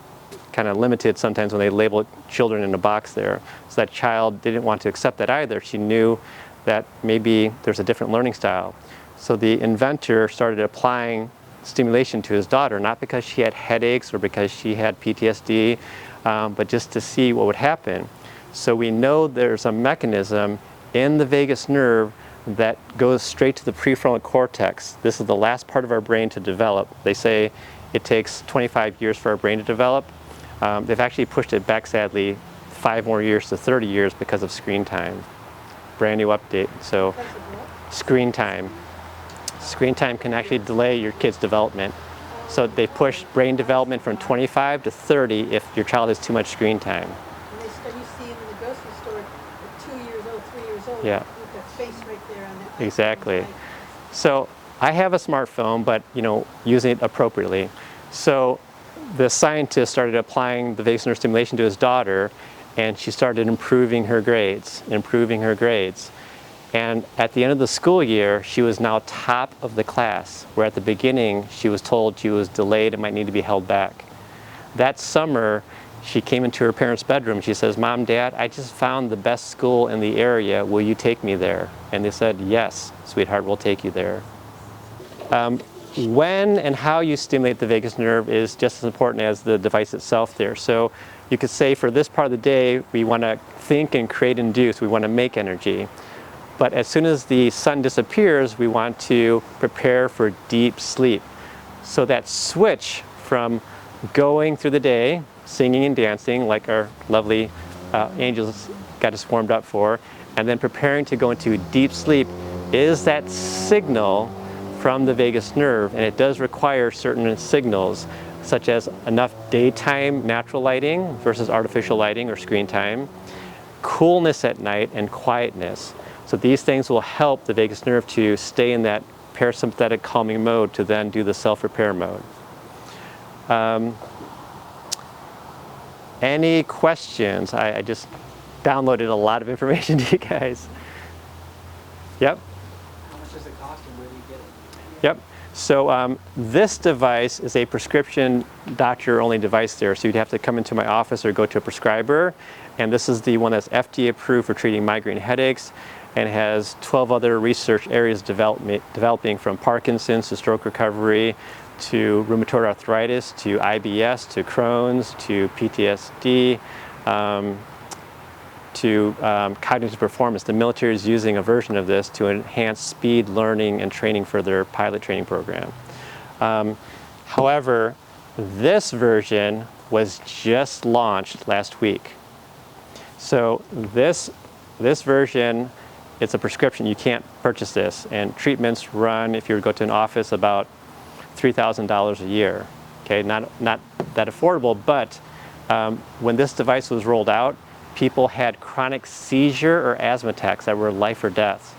G: kind of limited sometimes when they label children in a box there. So that child didn't want to accept that either. She knew that maybe there's a different learning style. So the inventor started applying stimulation to his daughter, not because she had headaches or because she had PTSD, but just to see what would happen. So we know there's a mechanism in the vagus nerve that goes straight to the prefrontal cortex. This is the last part of our brain to develop. They say it takes 25 years for our brain to develop. They've actually pushed it back, sadly, 5 more years to 30 years because of screen time. Brand new update. So screen time. Screen time can actually delay your kid's development. So they push brain development from 25 to 30 if your child has too much screen time.
I: You see them in the grocery store at 2 years old, 3 years old,
G: Yeah.
I: with that face right there on that.
G: Exactly. So I have a smartphone, but using it appropriately. So the scientist started applying the vagus nerve stimulation to his daughter, and she started improving her grades. And at the end of the school year, she was now top of the class, where at the beginning she was told she was delayed and might need to be held back. That summer, she came into her parents' bedroom. She says, "Mom, Dad, I just found the best school in the area. Will you take me there?" And they said, "Yes, sweetheart, we'll take you there." When and how you stimulate the vagus nerve is just as important as the device itself there. So you could say for this part of the day, we want to think and create induce. We want to make energy. But as soon as the sun disappears, we want to prepare for deep sleep. So that switch from going through the day, singing and dancing like our lovely angels got us warmed up for, and then preparing to go into deep sleep is that signal from the vagus nerve, and it does require certain signals such as enough daytime natural lighting versus artificial lighting or screen time, coolness at night, and quietness. So these things will help the vagus nerve to stay in that parasympathetic calming mode to then do the self-repair mode. Any questions? I just downloaded a lot of information to you guys. Yep.
H: How much does it cost and where do you get it?
G: Yep. So this device is a prescription doctor-only device there. So you'd have to come into my office or go to a prescriber. And this is the one that's FDA approved for treating migraine headaches and has 12 other research areas developing from Parkinson's to stroke recovery to rheumatoid arthritis to IBS to Crohn's to PTSD to cognitive performance. The military is using a version of this to enhance speed, learning, and training for their pilot training program. However, this version was just launched last week. So this version, it's a prescription. You can't purchase this. And treatments run, if you go to an office, about $3,000 a year. Okay, not that affordable, but when this device was rolled out, people had chronic seizure or asthma attacks that were life or death.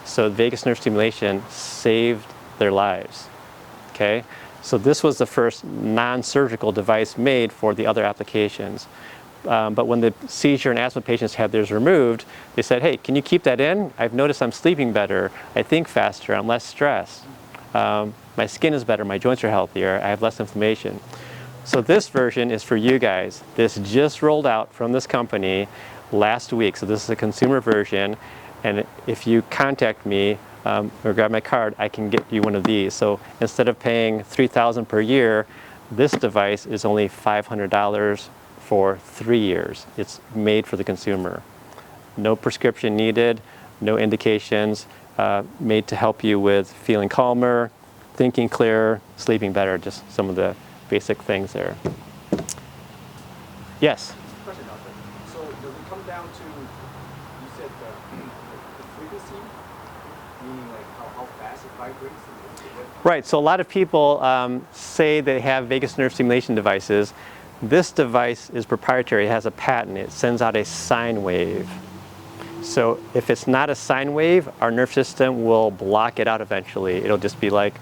G: So vagus nerve stimulation saved their lives. Okay, so this was the first non-surgical device made for the other applications. But when the seizure and asthma patients had theirs removed, they said, hey, can you keep that in? I've noticed I'm sleeping better, I think faster, I'm less stressed. My skin is better, my joints are healthier, I have less inflammation. So this version is for you guys. This just rolled out from this company last week. So this is a consumer version. And if you contact me or grab my card, I can get you one of these. So instead of paying $3,000 per year, this device is only $500 for 3 years. It's made for the consumer. No prescription needed, no indications, made to help you with feeling calmer, thinking clearer, sleeping better, just some of the basic things there. Yes?
H: Question, doctor. So does it come down to, you said the frequency, meaning like how fast it vibrates?
G: Right, so a lot of people say they have vagus nerve stimulation devices. This device is proprietary, it has a patent, it sends out a sine wave. So if it's not a sine wave, our nerve system will block it out eventually. It'll just be like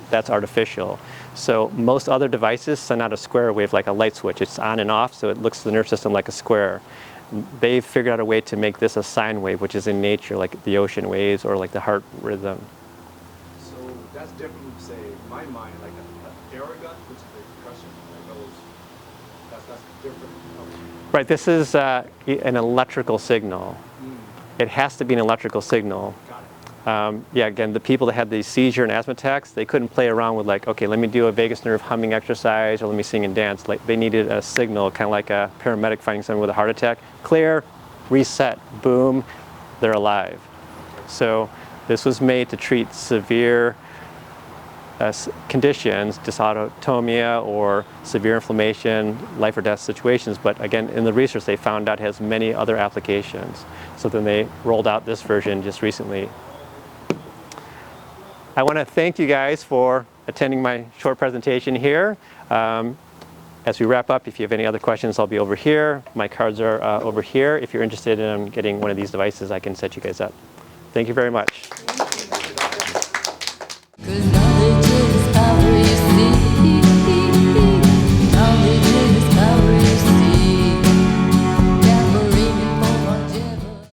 G: that's artificial. So most other devices send out a square wave like a light switch. It's on and off, so it looks to the nerve system like a square. They've figured out a way to make this a sine wave, which is in nature, like the ocean waves or like the heart rhythm.
H: So that's different from, say, in my mind, like an air gun, which is a percussion, like those, that's different.
G: Right, this is an electrical signal. It has to be an electrical signal. Yeah, again, the people that had the seizure and asthma attacks, they couldn't play around with like, okay, let me do a vagus nerve humming exercise or let me sing and dance. Like they needed a signal, kind of like a paramedic finding someone with a heart attack. Clear, reset, boom, they're alive. So this was made to treat severe conditions, dysautonomia or severe inflammation, life or death situations. But again, in the research, they found out it has many other applications. So then they rolled out this version just recently. I want to thank you guys for attending my short presentation here. As we wrap up, if you have any other questions, I'll be over here. My cards are over here. If you're interested in getting one of these devices, I can set you guys up. Thank you very much.
J: Good night.